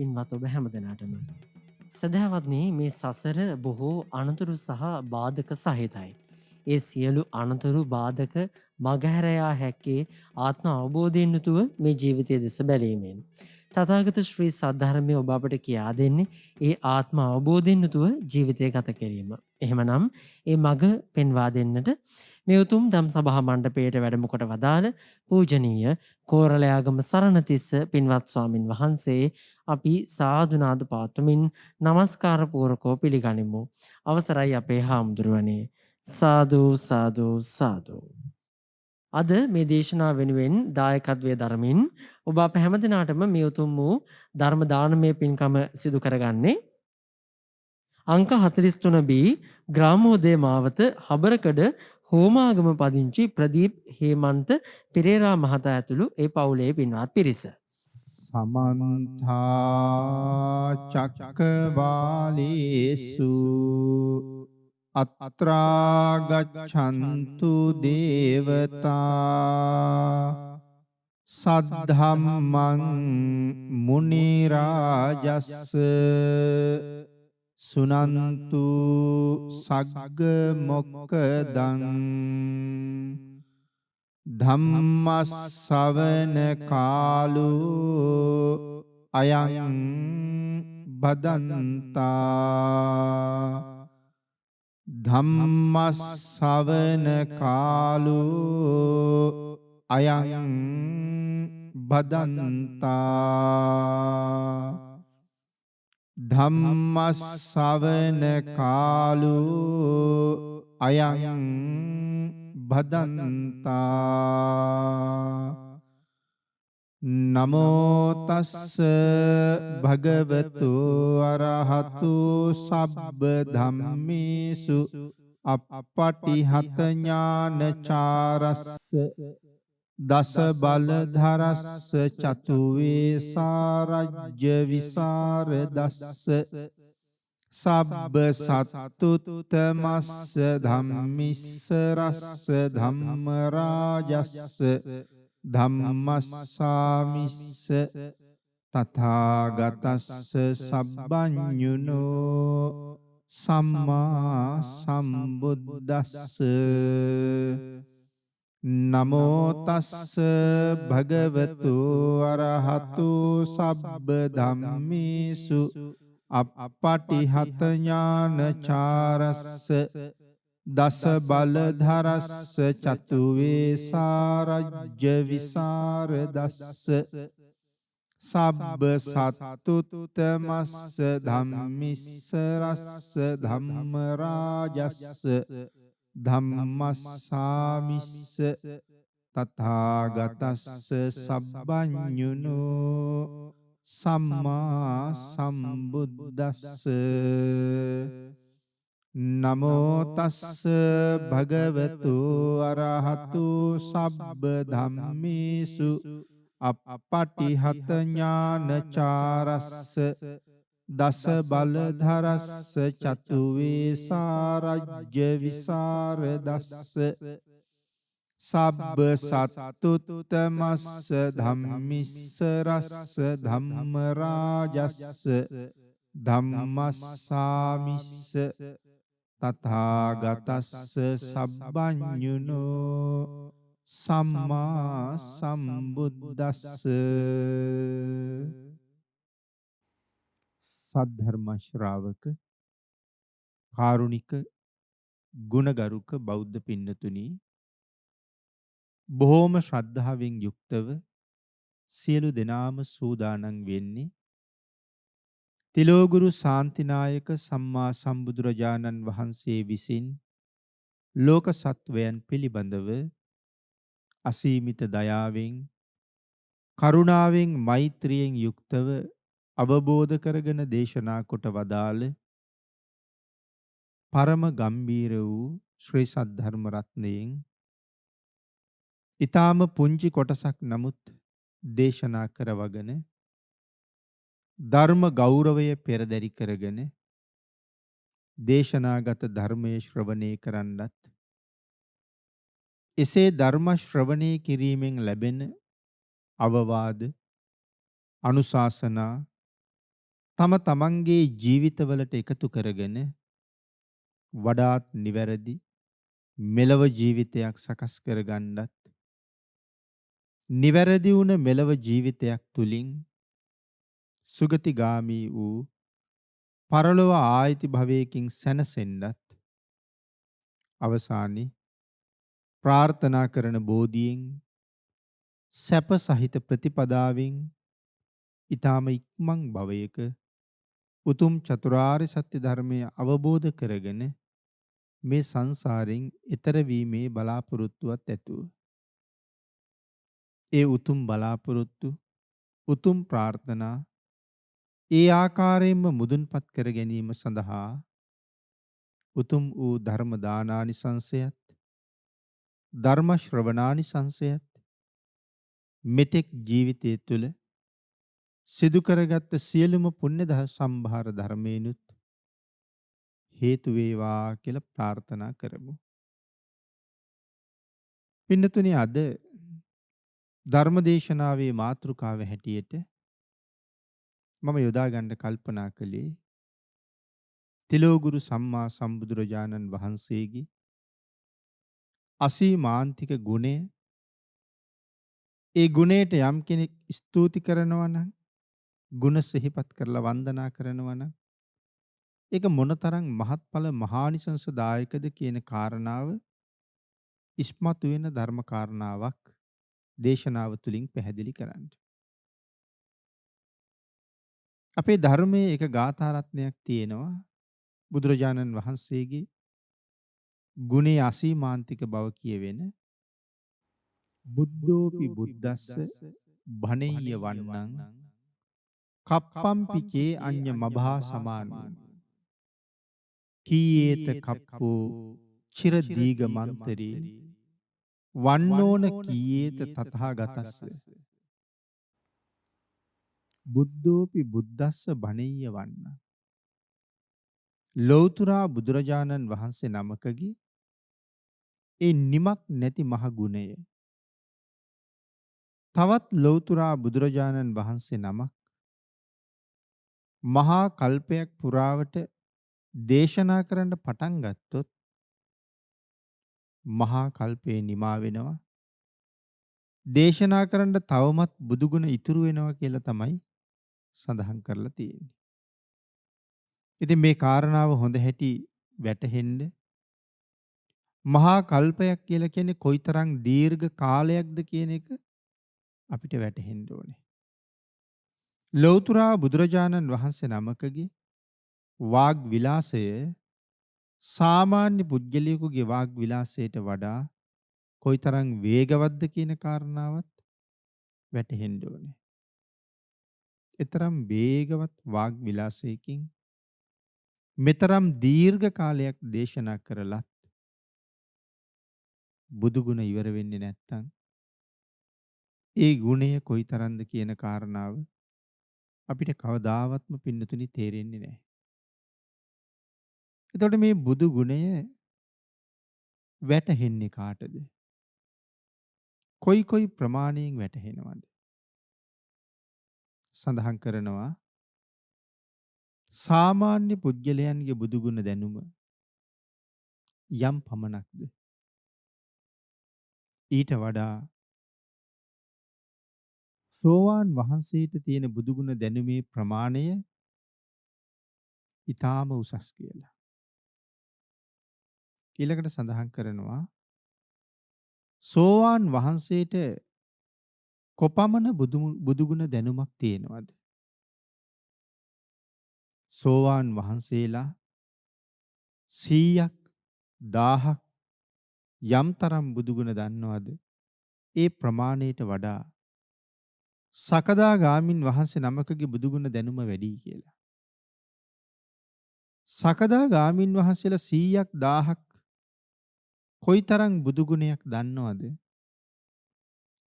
පින්වත් ඔබ හැමදෙනාටම. සදහවත්නි මේ සසර බොහෝ අනතුරු සහ බාධක සහිතයි. ඒ සියලු අනතුරු බාධක මගහැරයා හැක්කේ ආත්ම අවබෝධයෙන් යුතුව මේ ජීවිතය දෙස බැලීමෙන්. තථාගත ශ්‍රී සද්ධර්මය ඔබ අපට කියා දෙන්නේ ඒ ආත්ම අවබෝධයෙන් යුතුව ජීවිතය ගත කිරීම. එහෙමනම් ඒ මඟ පෙන්වා දෙන්නට මේ උතුම් දම් සභා මණ්ඩපයේට වැඩම කොට වදාළ පූජනීය කෝරළයාගම සරණතිස්ස පින්වත් ස්වාමින් වහන්සේ අපි සාදුනාද පාත්තුමින් নমස්කාර පූරකව පිළිගනිමු. අවසරයි අපේ හාමුදුරුවනේ. සාදු සාදු සාදු. අද මේ දේශනාව වෙනුවෙන් දායකත්වයේ දරමින් ඔබ අප හැමදිනාටම මේ උතුම් වූ ධර්ම දානමය පින්කම සිදු කරගන්නේ අංක 43B ග්‍රාමෝදය මාවත හබරකඩ හෝමාගම පදිංචි ප්‍රදීප් හේමන්ත පෙරේරා මහතා ඇතුළු ඒ පවුලේ පින්වත් පිරිස. සමන්තා චක්කවාලේසු අත්‍රා ගච්ඡන්තු දේවතා සද්ධම්මං මුනි රාජස්ස සුනන්තු සග්ග මොක්කදං ධම්මස්සවන කාලෝ අයං බදන්තා ධම්මස්සවන කාලෝ අයං බදන්තා ධම්මස්සවන කාලෝ අයං බදන්තා නමෝ තස්ස භගවතු අරහතු සබ්බ ධම්මේසු අප්පටිහත ඥානචාරස්ස දස බලධරස්ස චතු වේසාරජ්‍ය විසරදස්ස සබ්බ සත්තුත්තමස්ස ධම්මිස්සරස්ස ධම්ම රාජස්ස ධම්මස්සාමිස්ස තථාගතස්ස සබ්බඤුනෝ සම්මා සම්බුද්දස්ස නමෝ තස්ස භගවතු අරහතු සබ්බ ධම්මේසු අප්පටිහත ඥානචාරස්ස දස බලධරස්ස චතු වේසාරජ්‍ය විසරදස්ස සබ්බ සත්තුත්තමස්ස ධම්මිස්සරස්ස ධම්ම රාජස්ස ධම්මස්සාමිස්ස තථාගතස්ස සබ්බඤුනෝ සම්මා සම්බුද්දස්ස නමෝ තස්ස භගවතු අරහතු සබ්බ ධම්මේසු අප්පටිහත ඥානචාරස්ස දස බලධරස්ස චතු වේසාරජ්‍ය විසරදස්ස සබ්බ සත්තුත්තමස්ස ධම්මිස්සරස්ස ධම්ම රාජස්ස ධම්මස්සාමිස්ස තථාගතස්ස සබ්බඤුනෝ සම්මා සම්බුද්දස්ස සද්ධර්ම ශ්‍රාවක කාරුණික ගුණගරුක බෞද්ධ පින්නතුනි බොහෝම ශ්‍රද්ධාවෙන් යුක්තව සියලු දෙනාම සූදානම් වෙන්නේ තිලෝගුරු ශාන්තිනායක සම්මා සම්බුදුරජාණන් වහන්සේ විසින් ලෝක සත්වයන් පිළිබඳව අසීමිත දයාවෙන් කරුණාවෙන් මෛත්‍රියෙන් යුක්තව අවබෝධ කරගෙන දේශනා කොට වදාළ පරම ගම්බීර වූ ශ්‍රී සද්ධර්ම රත්නයෙන් ඊටාම පුංචි කොටසක් නමුත් දේශනා කරවගෙන ධර්ම ගෞරවය පෙරදරි කරගෙන දේශනාගත ධර්මයේ ශ්‍රවණය කරන්නත් එසේ ධර්ම ශ්‍රවණය කිරීමෙන් ලැබෙන අවවාද අනුශාසනා තම තමන්ගේ ජීවිතවලට එකතු කරගෙන වඩාත් නිවැරදි මෙලව ජීවිතයක් සකස් කරගන්නත් නිවැරදි වුණ මෙලව ජීවිතයක් තුලින් සුගතිගාමී වූ පරලොව ආයිති භවයකින් සැනසෙන්නත් අවසානයේ ප්‍රාර්ථනා කරන බෝධියෙන් සැප සහිත ප්‍රතිපදාවෙන් ඊටාම ඉක්මන් භවයක උතුම් චතුරාර්ය සත්‍ය ධර්මය අවබෝධ කරගෙන මේ සංසාරයෙන් එතර වීමේ බලාපොරොත්තුවත් ඇතුව ඒ උතුම් බලාපොරොත්තු උතුම් ප්‍රාර්ථනා ඒ ආකාරයෙන්ම මුදුන්පත් කර ගැනීම සඳහා උතුම් වූ ධර්ම දානානිසංසයත් ධර්ම ශ්‍රවණානිසංසයත් මෙතෙක් ජීවිතය තුළ සිදු කරගත් සියලුම පුණ්‍ය සම්භාර ධර්මයනුත් හේතු වේවා කියලා ප්‍රාර්ථනා කරමු. පින්නතුනි අද ධර්මදේශනාවේ මාතෘකාව හැටියට මම යොදා ගන්න කල්පනා කළේ තිලෝගුරු සම්මා සම්බුදුරජාණන් වහන්සේගේ අසීමාන්තික ගුණය. ඒ ගුණයට යම් කෙනෙක් ස්තුති කරනවා නම් ගුණ සිහිපත් කරලා වන්දනා කරනවා නම් ඒක මොනතරම් මහත්ඵල මහානිසංසදායකද කියන කාරණාව ඉස්මතු වෙන ධර්ම කාරණාවක් දේශනාව තුලින් පැහැදිලි කරන්න. අපේ ධර්මයේ එක ගාථා රත්නයක් තියෙනවා බුදුරජාණන් වහන්සේගේ ගුණේ අසීමාන්තික බව කියවෙන බුද්ධෝපි බුද්දස්ස භනෙය්‍ය වන්නං කප්පම්පි චේ අඤ්ඤ මභා සමානෝ කීයේත කප්පෝ චිර දීග මන්තරේ වන්නෝන කීයේත තථාගතස්ස බුද්ධෝපි බුද්දස්ස භනෙය්‍ය වන්න. ලෞතුරා බුදුරජාණන් වහන්සේ නමකගේ ඒ නිමක් නැති මහ ගුණය තවත් ලෞතුරා බුදුරජාණන් වහන්සේ නමක් මහා කල්පයක් පුරාවට දේශනා කරන්න පටන් ගත්තොත් මහා කල්පේ නිමා වෙනවා. දේශනා කරන්න තවමත් බුදුගුණ ඉතුරු වෙනවා කියලා තමයි සඳහන් කරලා තියෙන්නේ. ඉතින් මේ කාරණාව හොඳ හැටි වැටහෙන්න මහා කල්පයක් කියලා කියන්නේ කොයිතරම් දීර්ඝ කාලයක්ද කියන එක අපිට වැටහෙන්න ඕනේ. ලෞතුරා බුදුරජාණන් වහන්සේ නමකගේ වාග් විලාසය සාමාන්‍ය පුද්ගලයෙකුගේ වාග් විලාසයට වඩා කොයිතරම් වේගවත්ද කියන කාරණාවත් වැටහෙන්න ඕනේ. එතරම් වේගවත් වාග් විලාසයකින් මෙතරම් දීර්ඝ කාලයක් දේශනා කරලත් බුදු ගුණ ඉවර වෙන්නේ නැත්තම් ඒ ගුණය කොයිතරම්ද කියන කාරණාව අපිට කවදාවත්ම පින්නතුනි තේරෙන්නේ නැහැ. එතකොට මේ බුදු ගුණය වැටහෙන්නේ කාටද? කොයි කොයි ප්‍රමාණයෙන් වැටහෙනවද? සඳහන් කරනවා සාමාන්‍ය පුද්ගලයන්ගේ බුදු ගුණ දැනුම යම් පමණක්ද ඊට වඩා සෝවාන් වහන්සේට තියෙන බුදු ගුණ දැනුමේ ප්‍රමාණය ඊටාම උසස් කියලා. ඊළඟට සඳහන් කරනවා සෝවාන් වහන්සේට කොපමණ බුදු ගුණ දැනුමක් තියෙනවද? සෝවාන් වහන්සේලා 100ක් 1000ක් යම් තරම් බුදු ගුණ දන්නවද? ඒ ප්‍රමාණයට වඩා සකදාගාමින් වහන්සේ නමකගේ බුදු ගුණ දැනුම වැඩි කියලා. සකදාගාමින් වහන්සේලා 100ක් 1000ක් කොයිතරම් බුදු ගුණයක් දන්නවද?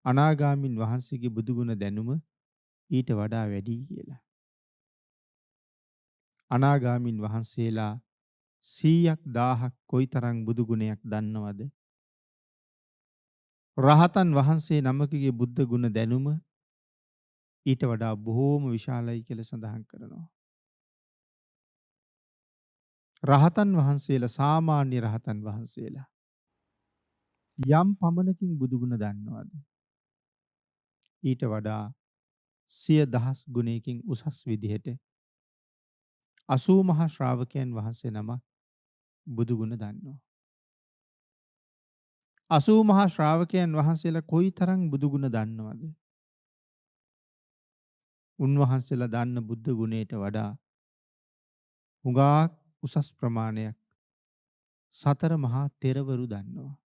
අනාගාමින් වහන්සේගේ බුදු ගුණ දැනුම ඊට වඩා වැඩි කියලා. අනාගාමින් වහන්සේලා 100ක් 1000ක් කොයිතරම් බුදු ගුණයක් දන්නවද? රහතන් වහන්සේ නමකගේ බුද්ධ ගුණ දැනුම ඊට වඩා බොහෝම විශාලයි කියලා සඳහන් කරනවා. රහතන් වහන්සේලා සාමාන්‍ය රහතන් වහන්සේලා යම් පමණකින් බුදුගුණ දන්නවාද? ඊට වඩා සිය දහස් ගුණයකින් උසස් විදිහට 80 මහා ශ්‍රාවකයන් වහන්සේ නමක් බුදුගුණ දන්නවා. 80 මහා ශ්‍රාවකයන් වහන්සේලා කොයිතරම් බුදුගුණ දන්නවද? උන්වහන්සේලා දන්න බුද්ධ ගුණයට වඩා හුඟක් උසස් ප්‍රමාණයක් සතර මහා තෙරවරු දන්නවා.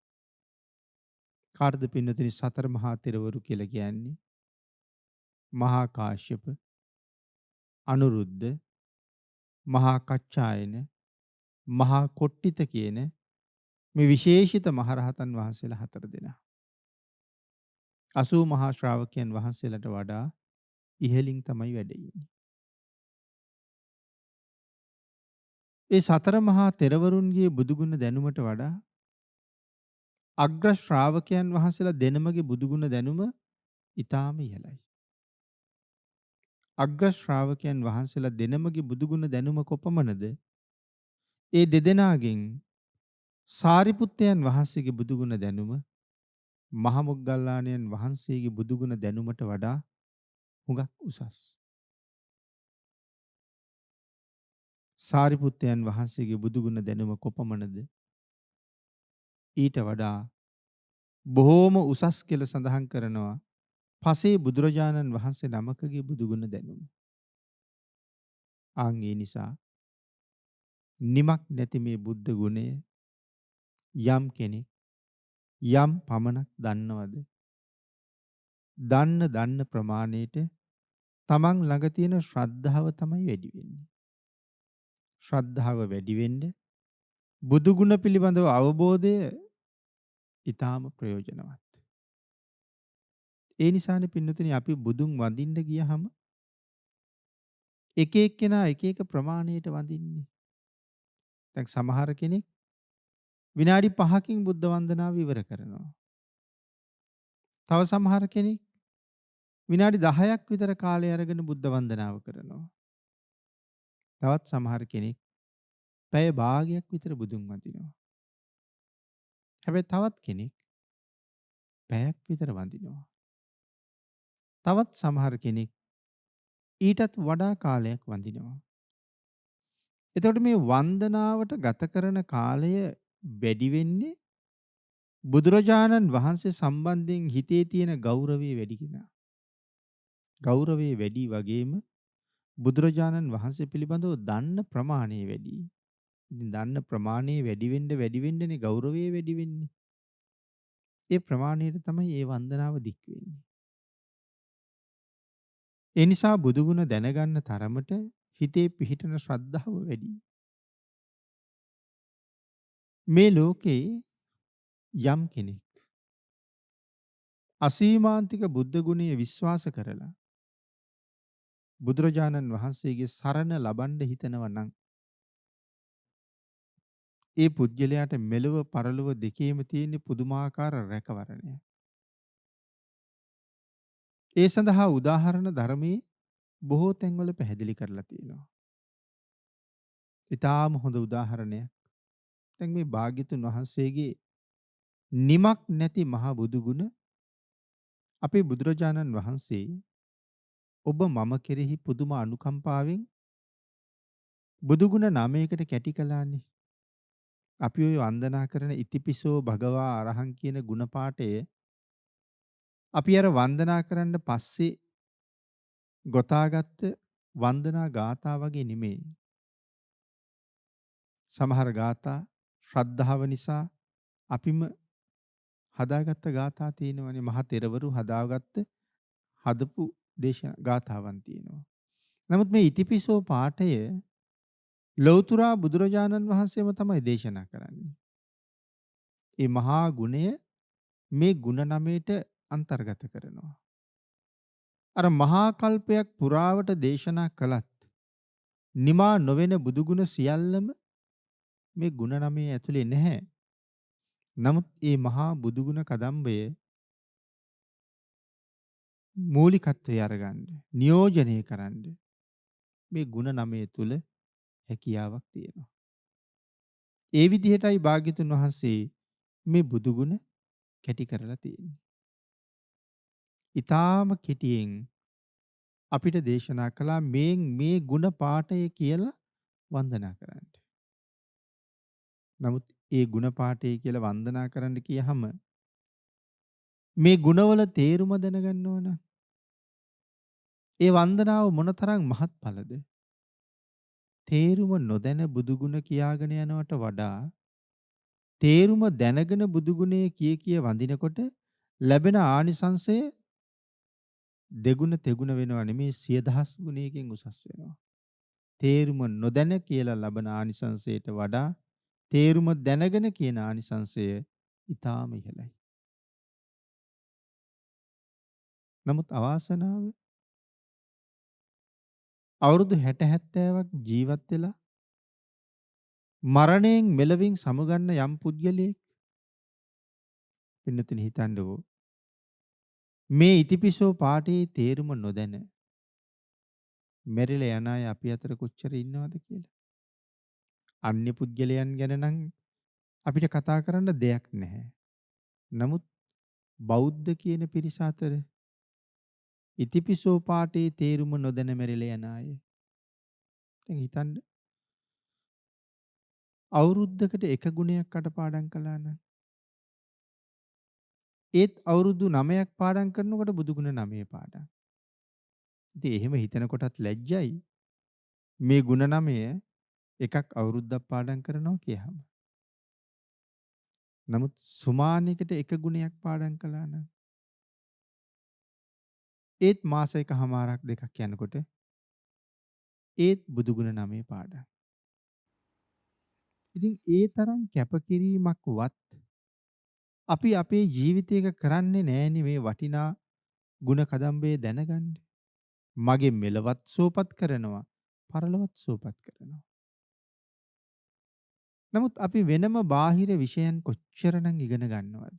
කාටද පින්නතුනි සතර මහා තෙරවරු කියලා කියන්නේ? මහා කාශ්‍යප, අනුරුද්ධ, මහා කච්චායන, මහා කොට්ටිත කියන මේ විශේෂිත මහරහතන් වහන්සේලා හතර දෙනා. 80 මහා ශ්‍රාවකයන් වහන්සේලාට වඩා ඉහළින් තමයි වැඩ ඉන්නේ. ඒ සතර මහා තෙරවරුන්ගේ බුදුගුණ දැනුමට වඩා අග්‍ර ශ්‍රාවකයන් වහන්සේලා දෙනමගේ බුදුගුණ දැනුම ඊටාම ඉහළයි. අග්‍ර ශ්‍රාවකයන් වහන්සේලා දෙනමගේ බුදුගුණ දැනුම කොපමණද? ඒ දෙදෙනාගෙන් සාරිපුත්තයන් වහන්සේගේ බුදුගුණ දැනුම මහ මොග්ගල්ලාණන් වහන්සේගේ බුදුගුණ දැනුමට වඩා හුඟක් උසස්. සාරිපුත්තයන් වහන්සේගේ බුදුගුණ දැනුම කොපමණද? ඊට වඩා බොහෝම උසස් කියලා සඳහන් කරනවා පසේ බුදුරජාණන් වහන්සේ නමකගේ බුදුගුණ දැනුම. ආන් ඒ නිසා නිමක් නැති මේ බුද්ධ ගුණය යම් කෙනෙක් යම් පමණක් දන්නවද? දන්න ප්‍රමාණයට තමන් ළඟ තියෙන ශ්‍රද්ධාව තමයි වැඩි වෙන්නේ. ශ්‍රද්ධාව වැඩි වෙන්න බුදු ගුණ පිළිබඳව අවබෝධය ඊටාම ප්‍රයෝජනවත්. ඒ නිසානේ පින්නතුනි අපි බුදුන් වඳින්න ගියහම එක එක්කෙනා එක එක ප්‍රමාණයට වඳින්නේ. දැන් සමහර කෙනෙක් විනාඩි 5කින් බුද්ධ වන්දනාව ඉවර කරනවා. තව සමහර කෙනෙක් විනාඩි 10ක් විතර කාලය අරගෙන බුද්ධ වන්දනාව කරනවා. තවත් සමහර කෙනෙක් පැය භාගයක් විතර බුදුන් වඳිනවා. හැබැයි තවත් කෙනෙක් පැයක් විතර වඳිනවා. තවත් සමහර කෙනෙක් ඊටත් වඩා කාලයක් වඳිනවා. එතකොට මේ වන්දනාවට ගත කරන කාලය වැඩි වෙන්නේ බුදුරජාණන් වහන්සේ සම්බන්ධයෙන් හිතේ තියෙන ගෞරවය වැඩි කෙනා. ගෞරවය වැඩි වගේම බුදුරජාණන් වහන්සේ පිළිබඳව දන්න ප්‍රමාණය වැඩි. ඉතින් දන්න ප්‍රමාණය වැඩි වෙන්නනේ ගෞරවය වැඩි වෙන්නේ. ඒ ප්‍රමාණයට තමයි ඒ වන්දනාව දික් වෙන්නේ. ඒ නිසා බුදුගුණ දැනගන්න තරමට හිතේ පිහිටන ශ්‍රද්ධාව වැඩි. මේ ලෝකේ යම් කෙනෙක් අසීමාන්තික බුද්ධ ගුණය විශ්වාස කරලා බුදුරජාණන් වහන්සේගේ සරණ ලබන්න හිතනවා නම් ඒ පුද්ගලයාට මෙලොව පරලොව දෙකේම තියෙන පුදුමාකාර රැකවරණය. ඒ සඳහා උදාහරණ ධර්මයේ බොහෝ තැන්වල පැහැදිලි කරලා තියෙනවා. ඊටාම හොඳ උදාහරණයක්. දැන් මේ භාග්‍යතුන් වහන්සේගේ නිමක් නැති මහා බුදු ගුණ අපේ බුදුරජාණන් වහන්සේ ඔබ මම කෙරෙහි පුදුම අනුකම්පාවෙන් බුදුගුණ 9කට කැටි කළානේ. අපි ඔය වන්දනා කරන ඉතිපිසෝ භගවා අරහං කියන ගුණ පාඨය අපි අර වන්දනා කරන්න පස්සේ ගොතාගත්ත වන්දනා ගාථා වගේ නෙමෙයි. සමහර ගාථා ශ්‍රද්ධාව නිසා අපිම හදාගත්ත ගාථා තියෙනවනේ. මහ තෙරවරු හදපු දේශනා ගාථාවන් තියෙනවා. නමුත් මේ ඉතිපිසෝ පාඨය ලෞතුරා බුදුරජාණන් වහන්සේම තමයි දේශනා කරන්නේ. ඒ මහා ගුණය මේ ගුණ 9ට අන්තර්ගත කරනවා. අර මහා කල්පයක් පුරාවට දේශනා කළත් නිමා නොවන බුදුගුණ සියල්ලම මේ ගුණ 9 ඇතුලේ නැහැ. නමුත් මේ මහා බුදුගුණ කදම්බය මූලිකත්වය අරගන්න, නියෝජනය කරන්න මේ ගුණ 9 තුල හැකියාවක් තියෙනවා. ඒ විදිහටයි භාග්‍යතුන් වහන්සේ මේ බුදු ගුණ කැටි කරලා තියෙන්නේ. ඊටාම කෙටියෙන් අපිට දේශනා කළා මේ ಗುಣ පාඨය කියලා වන්දනා කරන්න. නමුත් ඒ ಗುಣ පාඨය කියලා වන්දනා කරන්න කියහම මේ ගුණවල තේරුම දැනගන්න ඕන. ඒ වන්දනාව මොනතරම් මහත්ඵලද? තේරුම නොදැන බුදු ගුණ කියාගෙන යනවට වඩා තේරුම දැනගෙන බුදු ගුණය කිය වඳිනකොට ලැබෙන ආනිසංසය දෙගුණ තෙගුණ වෙනවා නෙමේ සිය දහස් ගුණයකින් උසස් වෙනවා. තේරුම නොදැන කියලා ලබන ආනිසංසයට වඩා තේරුම දැනගෙන කියන ආනිසංසය ඊටාම ඉහළයි. නමුත් අවාසනාව අවුරුදු 60 70ක් ජීවත් වෙලා මරණයෙන් මෙලවින් සමුගන්න යම් පුද්ගලයෙක් පින්නතුනි හිතන්නකෝ මේ ඉතිපිසෝ පාඨයේ තේරුම නොදැන මෙරිලා යන අය අපි අතර කොච්චර ඉන්නවද කියලා. අන්‍ය පුද්ගලයන් ගැන නම් අපිට කතා කරන්න දෙයක් නැහැ. නමුත් බෞද්ධ කියන පිරිස අතර ඉතිපිසෝ පාඨයේ තේරුම නොදැන මෙරිලා යන අය. දැන් හිතන්න අවුරුද්දකට එක ගුණයක් කටපාඩම් කළා නම් ඒත් අවුරුදු 9ක් පාඩම් කරනකොට බුදු ගුණ 9 පාඩම්. ඉතින් එහෙම හිතනකොටත් ලැජ්ජයි. මේ ගුණ 9 එකක් අවුරුද්දක් පාඩම් කරනවා කියහම. නමුත් සුමානෙකට එක ගුණයක් පාඩම් කළා නම් ඒත් මාස එකහමාරක් දෙකක් යනකොට ඒත් බුදු ගුණ 9 පාඩම්. ඉතින් ඒ තරම් කැපකිරීමක්වත් අපි අපේ ජීවිතයක කරන්නේ නෑනේ මේ වටිනා ගුණ කදම්බේ දැනගන්න. මගේ මෙලවත් සුවපත් කරනවා, පරලොවත් සුවපත් කරනවා. නමුත් අපි වෙනම බාහිර විෂයන් කොච්චරනම් ඉගෙන ගන්නවද?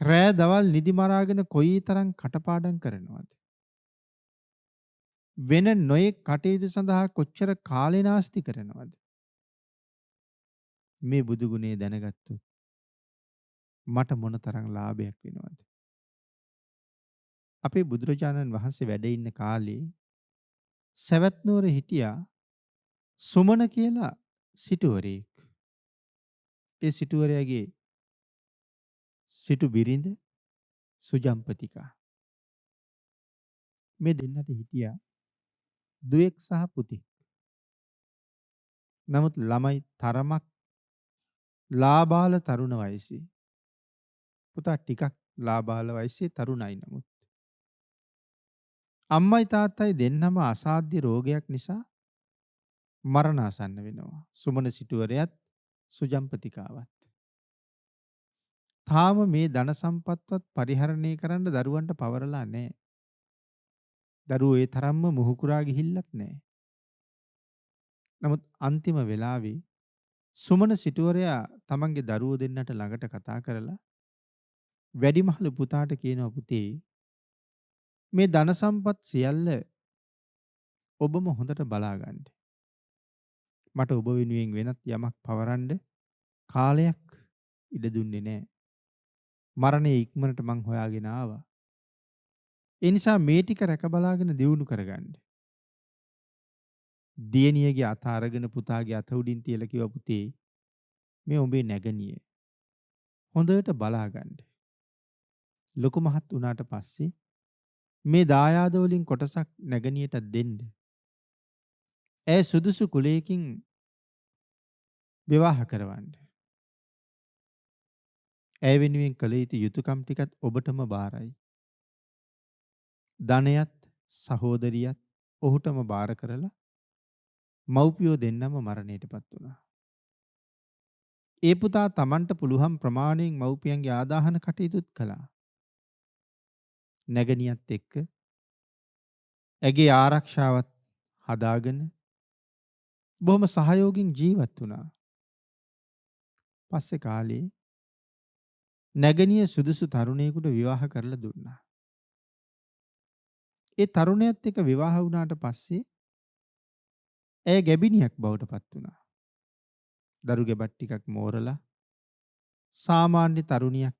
රෑ දවල් නිදි මරාගෙන කොයිතරම් කටපාඩම් කරනවද? වෙන නොයෙක් කටයුතු සඳහා කොච්චර කාලේ නාස්ති කරනවද? මේ බුදු ගුණේ දැනගත්තොත් මට මොනතරම් ලාභයක් වෙනවද? අපේ බුදුරජාණන් වහන්සේ වැඩ ඉන්න කාලේ සවැත් නුවර හිටියා සුමන කියලා සිටුවරයෙක්. ඒ සිටුවරයාගේ සිටු බිරිඳ සුජම්පතිකා. මේ දෙන්නට හිටියා දුවෙක් සහ පුතෙක්. නමුත් ළමයි තරමක් ලාබාල තරුණ වයසේ. පුතා ටිකක් ලාබාල වයසේ තරුණයි නමුත්. අම්මයි තාත්තයි දෙන්නම අසාධ්‍ය රෝගයක් නිසා මරණාසන්න වෙනවා. සුමන සිටුවරයත් සුජම්පතිකාවත්. තාම මේ ධන සම්පත්වත් පරිහරණය කරන්න දරුවන්ට පවරලා නැහැ. දරුවෝ ඒ තරම්ම මුහුකුරා ගිහිල්ලත් නැහැ. නමුත් අන්තිම වෙලාවේ සුමන සිටුවරයා තමන්ගේ දරුවෝ දෙන්නට ළඟට කතා කරලා වැඩිමහලු පුතාට කියනවා පුතේ මේ ධන සම්පත් සියල්ල ඔබම හොඳට බලා ගන්න. මට ඔබ වෙනුවෙන් වෙනත් යමක් පවරන්න කාලයක් ඉඩ දුන්නේ නැහැ. මරණය ඉක්මනට මං හොයාගෙන ආවා. ඒ නිසා මේ ටික රැක බලාගෙන දියුණු කරගන්න. දියණියගේ අත අරගෙන පුතාගේ අත උඩින් තියලා කිව්වා පුතේ මේ උඹේ නැගණිය. හොඳට බලා ගන්න. ලොකු මහත් වුණාට පස්සේ මේ දායාද වලින් කොටසක් නැගණියට දෙන්න. ඇය සුදුසු කුලයකින් විවාහ කරවන්න. ඇය වෙනුවෙන් කළ යුතු යුතුයකම් ටිකත් ඔබටම බාරයි. ධනයත් සහෝදරියත් ඔහුටම බාර කරලා මව්පියෝ දෙන්නම මරණයටපත් වුණා. ඒ පුතා Tamanට පුළුවන් ප්‍රමාණයෙන් මව්පියන්ගේ ආදාහන කටයුතුත් කළා. නැගණියත් එක්ක ඇගේ ආරක්ෂාවත් හදාගෙන බොහොම සහයෝගින් ජීවත් වුණා. පස්සේ කාලේ නැගණිය සුදුසු තරුණයෙකුට විවාහ කරලා දුන්නා. ඒ තරුණයත් එක්ක විවාහ වුණාට පස්සේ ඇය ගැබිනියක් බවට පත් වුණා. දරු ගෙබත් ටිකක් මෝරලා සාමාන්‍ය තරුණියක්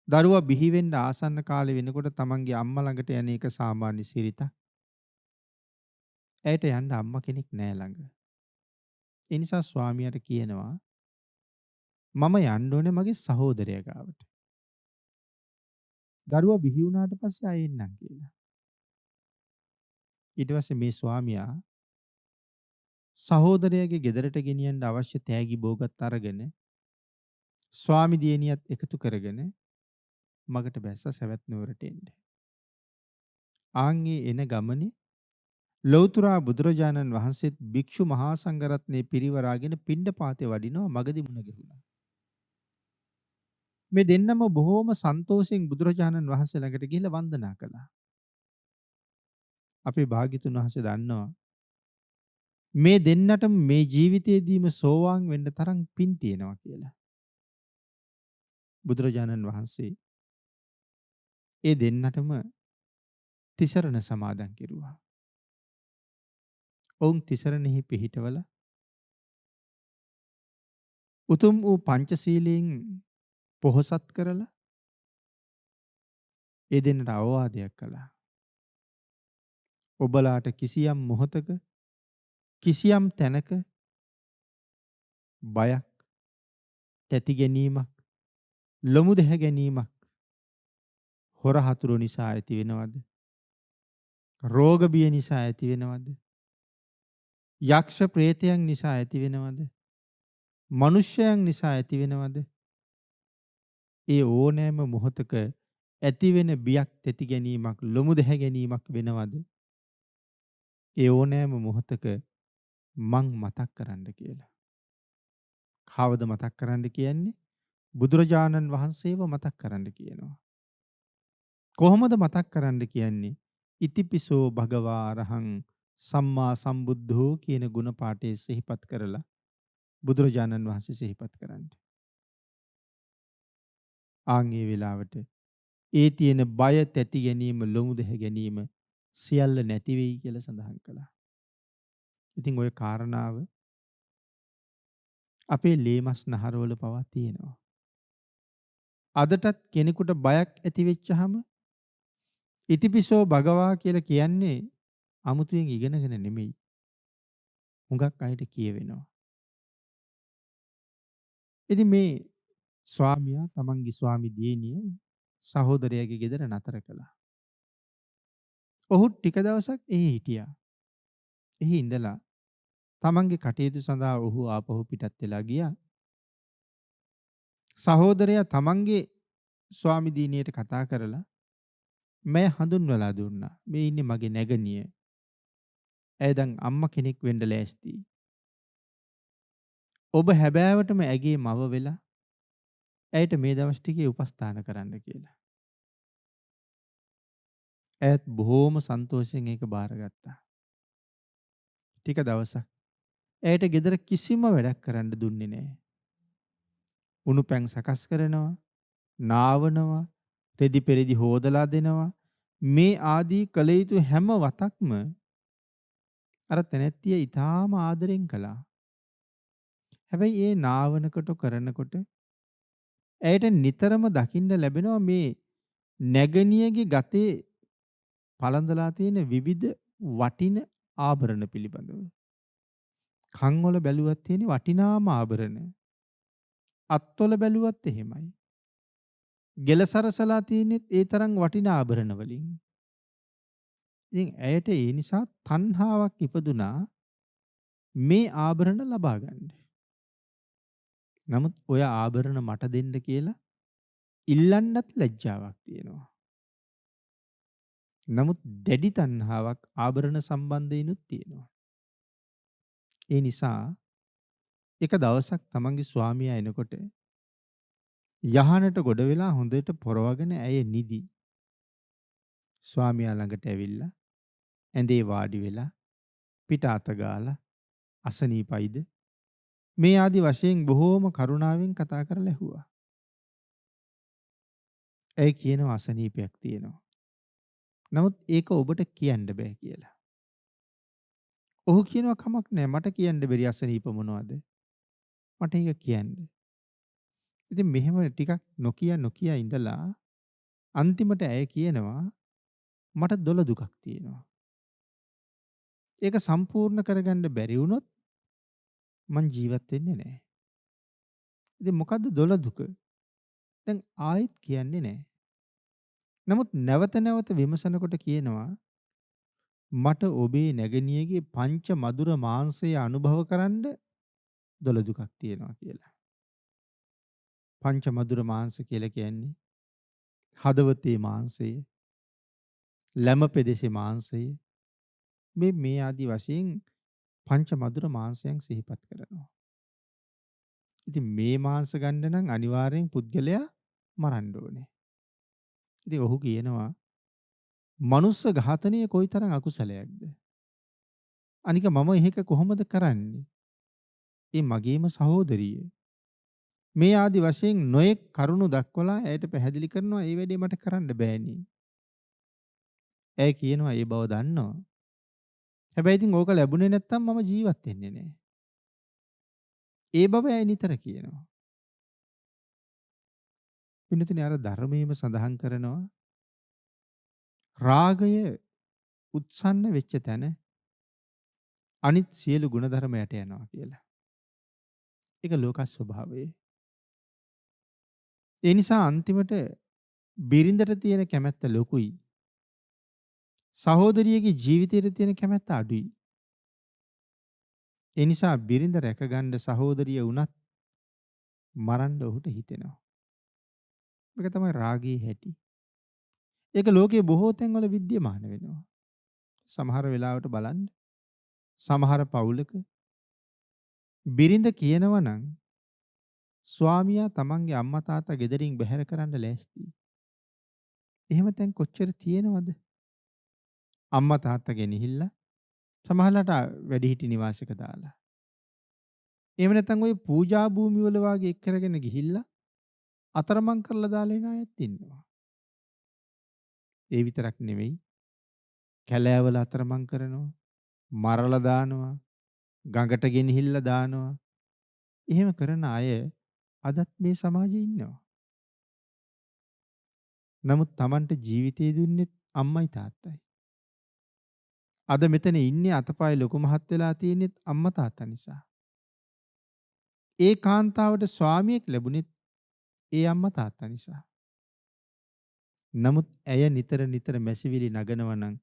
දරුවා බිහි වෙන්න ආසන්න කාලේ වෙනකොට තමන්ගේ අම්මා ළඟට යන එක සාමාන්‍ය සිරිතක්. ඇයට යන්න අම්මා කෙනෙක් නෑ ළඟ. ඒ නිසා ස්වාමියාට කියනවා මම යන්න ඕනේ මගේ සහෝදරයා ගාවට. දරුවා බිහි වුණාට පස්සේ ආයෙ එන්නම් කියලා. ඊට පස්සේ මේ ස්වාමියා සහෝදරයාගේ ගෙදරට ගෙනියන්න අවශ්‍ය තෑගි බෝගත් අරගෙන ස්වාමි දියණියත් එකතු කරගෙන මගට බැස්සා සවැත් නුවරට එන්න. ආන්ගේ එන ගමනේ ලෞතුරා බුදුරජාණන් වහන්සේත් භික්ෂු මහා සංඝරත්නයේ පිරිවරාගෙන පිණ්ඩපාතේ වඩිනවා මගදී මුණ ගැහුණා. මේ දෙන්නම බොහෝම සන්තෝෂෙන් බුදුරජාණන් වහන්සේ ළඟට ගිහිල්ලා වන්දනා කළා. අපේ භාග්‍යතුන් වහන්සේ දන්නවා මේ දෙන්නටම මේ ජීවිතයේදීම සෝවාන් වෙන්න තරම් පින් තියෙනවා කියලා. බුදුරජාණන් වහන්සේ ඒ දෙන්නටම තිසරණ සමාදන් කෙරුවා. ඔවුන් තිසරණෙහි පිහිටවල උතුම් වූ පංචශීලයෙන් පොහොසත් කරලා ඒ දෙන්නට අවවාදයක් කළා. ඔබලාට කිසියම් මොහොතක කිසියම් තැනක බයක්, තැති ගැනීමක්, ලොමු දැහැ ගැනීමක් හොර හතුරු නිසා ඇති වෙනවද? රෝග බිය නිසා ඇති වෙනවද? යක්ෂ ප්‍රේතයන් නිසා ඇති වෙනවද? මනුෂ්‍යයන් නිසා ඇති වෙනවද? ඒ ඕනෑම මොහොතක ඇතිවෙන බියක්, තැති ගැනීමක්, ලොමු දැහැ ගැනීමක් වෙනවද? ඒ ඕනෑම මොහොතක මං මතක් කරන්න කියලා. කවද මතක් කරන්න කියන්නේ? බුදුරජාණන් වහන්සේව මතක් කරන්න කියනවා. කොහොමද මතක් කරන්න කියන්නේ? ඉතිපිසෝ භගවා අරහං සම්මා සම්බුද්ධෝ කියන ගුණ පාඨය සිහිපත් කරලා බුදුරජාණන් වහන්සේ සිහිපත් කරන්න. ආන්ගේ වෙලාවට ඒ තියෙන බය, තැති ගැනීම, ලොමු දැහැ ගැනීම සියල්ල නැති වෙයි කියලා සඳහන් කළා. ඉතින් ওই කාරණාව අපේ ලේමස් නහරවල පවා තියෙනවා. අදටත් කෙනෙකුට බයක් ඇති වෙච්චහම ඉතිපිසෝ භගවා කියලා කියන්නේ අමුතුවෙන් ඉගෙනගෙන නෙමෙයි. හුඟක් අයට කියවෙනවා. ඉතින් මේ ස්වාමියා තමන්ගේ ස්වාමි දියණිය සහෝදරයාගේ ගෙදර නතර කළා. ඔහු ටික දවසක් එහි හිටියා. එහි ඉඳලා තමන්ගේ කටයුතු සඳහා ඔහු ආපහු පිටත් වෙලා ගියා. සහෝදරයා තමන්ගේ ස්වාමි දියණියට කතා කරලා මෑ හඳුන්වලා දුන්නා. මේ ඉන්නේ මගේ නැගණිය. ඇය දැන් අම්මා කෙනෙක් වෙන්න ලෑස්තියි. ඔබ හැබෑවටම ඇගේ මව වෙලා ඇයට මේ දවස් ටිකේ උපස්ථාන කරන්න කියලා. ඇයත් බොහෝම සන්තෝෂයෙන් ඒක බාරගත්තා. ටික දවසක් ඇයට ගෙදර කිසිම වැඩක් කරන්න දුන්නේ නැහැ. උණු පැන් සකස් කරනවා, නාවනවා, රෙදි පෙරදි හොදලා දෙනවා. මේ ආදී කළ යුතු හැම වතක්ම අර තැනැත්තිය ඊටාම ආදරෙන් කළා. හැබැයි ඒ නාවනකොට කරනකොට ඇයට නිතරම දකින්න ලැබෙනවා මේ නැගණියගේ ගතේ පළඳලා තියෙන විවිධ වටින ආභරණ පිළිබඳව. කන් වල බැලුවත් තියෙන වටිනාම ආභරණ. අත්වල බැලුවත් එහෙමයි. ගෙල සරසලා තියෙනෙත් ඒ තරම් වටිනා ආභරණ වලින්. ඉතින් ඇයට ඒ නිසා තණ්හාවක් ඉපදුනා මේ ආභරණ ලබා ගන්න. නමුත් ඔය ආභරණ මට දෙන්න කියලා ඉල්ලන්නත් ලැජ්ජාවක් තියෙනවා. නමුත් දැඩි තණ්හාවක් ආභරණ සම්බන්ධයෙන්ුත් තියෙනවා. ඒ නිසා එක දවසක් තමන්ගේ ස්වාමියා එනකොට යහනට ගොඩ වෙලා හොඳට පොරවගෙන ඇය නිදි. ස්වාමියා ළඟට ඇවිල්ලා ඇඳේ වාඩි වෙලා පිට අත ගාලා අසනීපයිද මේ ආදි වශයෙන් බොහෝම කරුණාවෙන් කතා කරලා ඇහුවා. ඇය කියනවා අසනීපයක් තියෙනවා. නමුත් ඒක ඔබට කියන්න බෑ කියලා. ඔහු කියනවා කමක් නෑ මට කියන්න බැරි අසනීප මොනවද? මට ඒක කියන්න. ඉතින් මෙහෙම ටිකක් නොකිය ඉඳලා අන්තිමට ඇය කියනවා මට දොළ දුකක් තියෙනවා. ඒක සම්පූර්ණ කරගන්න බැරි වුණොත් මං ජීවත් වෙන්නේ නැහැ. ඉතින් මොකද්ද දොළ දුක? දැන් ආයෙත් කියන්නේ නැහැ. නමුත් නැවත නැවත විමසනකොට කියනවා මට ඔබේ නැගණියගේ පංච මధుර මාංශය අනුභව කරන්න දොළ දුකක් තියෙනවා කියලා. පංච මధుර මාංශ කියලා කියන්නේ හදවතේ මාංශය, ලැම පෙදෙසේ මාංශය, මේ ආදී වශයෙන් පංච මధుර මාංශයන් සිහිපත් කරනවා. ඉතින් මේ මාංශ ගන්න නම් අනිවාර්යෙන් පුද්ගලයා මරන්න ඕනේ. ඉතින් ඔහු කියනවා මනුස්ස ඝාතනය කොයිතරම් අකුසලයක්ද? අනික මම එහෙක කොහොමද කරන්නේ? ඒ මගේම සහෝදරිය. මේ ආදි වශයෙන් නොයෙක් කරුණු දක්වලා ඇයට පැහැදිලි කරනවා ඒ වැඩේ මට කරන්න බෑනේ. ඇය කියනවා ඒ බව දන්නවා. හැබැයි ඉතින් ඕක ලැබුණේ නැත්තම් මම ජීවත් වෙන්නේ නැහැ. ඒ බව ඇය නිතර කියනවා. පින්නතුනේ අර ධර්මයේම සඳහන් කරනවා රාගය උත්සන්න වෙච්ච තැන අනිත් සියලු ගුණධර්ම යට යනවා කියලා. ඒක ලෝක ස්වභාවය. ඒ නිසා අන්තිමට බිරිඳට තියෙන කැමැත්ත ලොකුයි. සහෝදරියගේ ජීවිතයට තියෙන කැමැත්ත අඩුයි. ඒ නිසා බිරිඳ රැකගන්න සහෝදරිය වුණත් මරන්න ඔහුට හිතෙනවා. මේක තමයි රාගයේ හැටි. ඒක ලෝකයේ බොහෝ තැන්වල විද්‍යමාන වෙනවා. සමහර වෙලාවට බලන්න සමහර පවුලක බිරිඳ කියනවා නම් ස්වාමියා තමන්ගේ අම්මා තාත්තා ගෙදරින් බැහැර කරන්න ලෑස්තියි. එහෙම තැන් කොච්චර තියෙනවද? අම්මා තාත්තා ගෙනහිල්ලා සමහරලාට වැඩිහිටි නිවාසයක දාලා. එහෙම නැත්නම් ওই පූජා භූමි වල වාගේ එක් කරගෙන ගිහිල්ලා අතරමං කරලා දාලා එන අයත් ඉන්නවා. ඒ විතරක් නෙවෙයි කැලෑවල අතරමං කරනවා, මරලා දානවා, ගඟට ගෙනහිල්ලා දානවා. එහෙම කරන අය අදත් මේ සමාජයේ ඉන්නවා. නමුත් Tamanට ජීවිතය දුන්නේ අම්මයි තාත්තයි. අද මෙතන ඉන්නේ අතපය ලොකු මහත් වෙලා තියෙන්නේ අම්මා තාත්තා නිසා. ඒ කාන්තාවට ස්වාමියෙක් ලැබුණෙත් ඒ අම්මා තාත්තා නිසා. නමුත් ඇය නිතර නිතර මැසිවිලි නගනවා නම්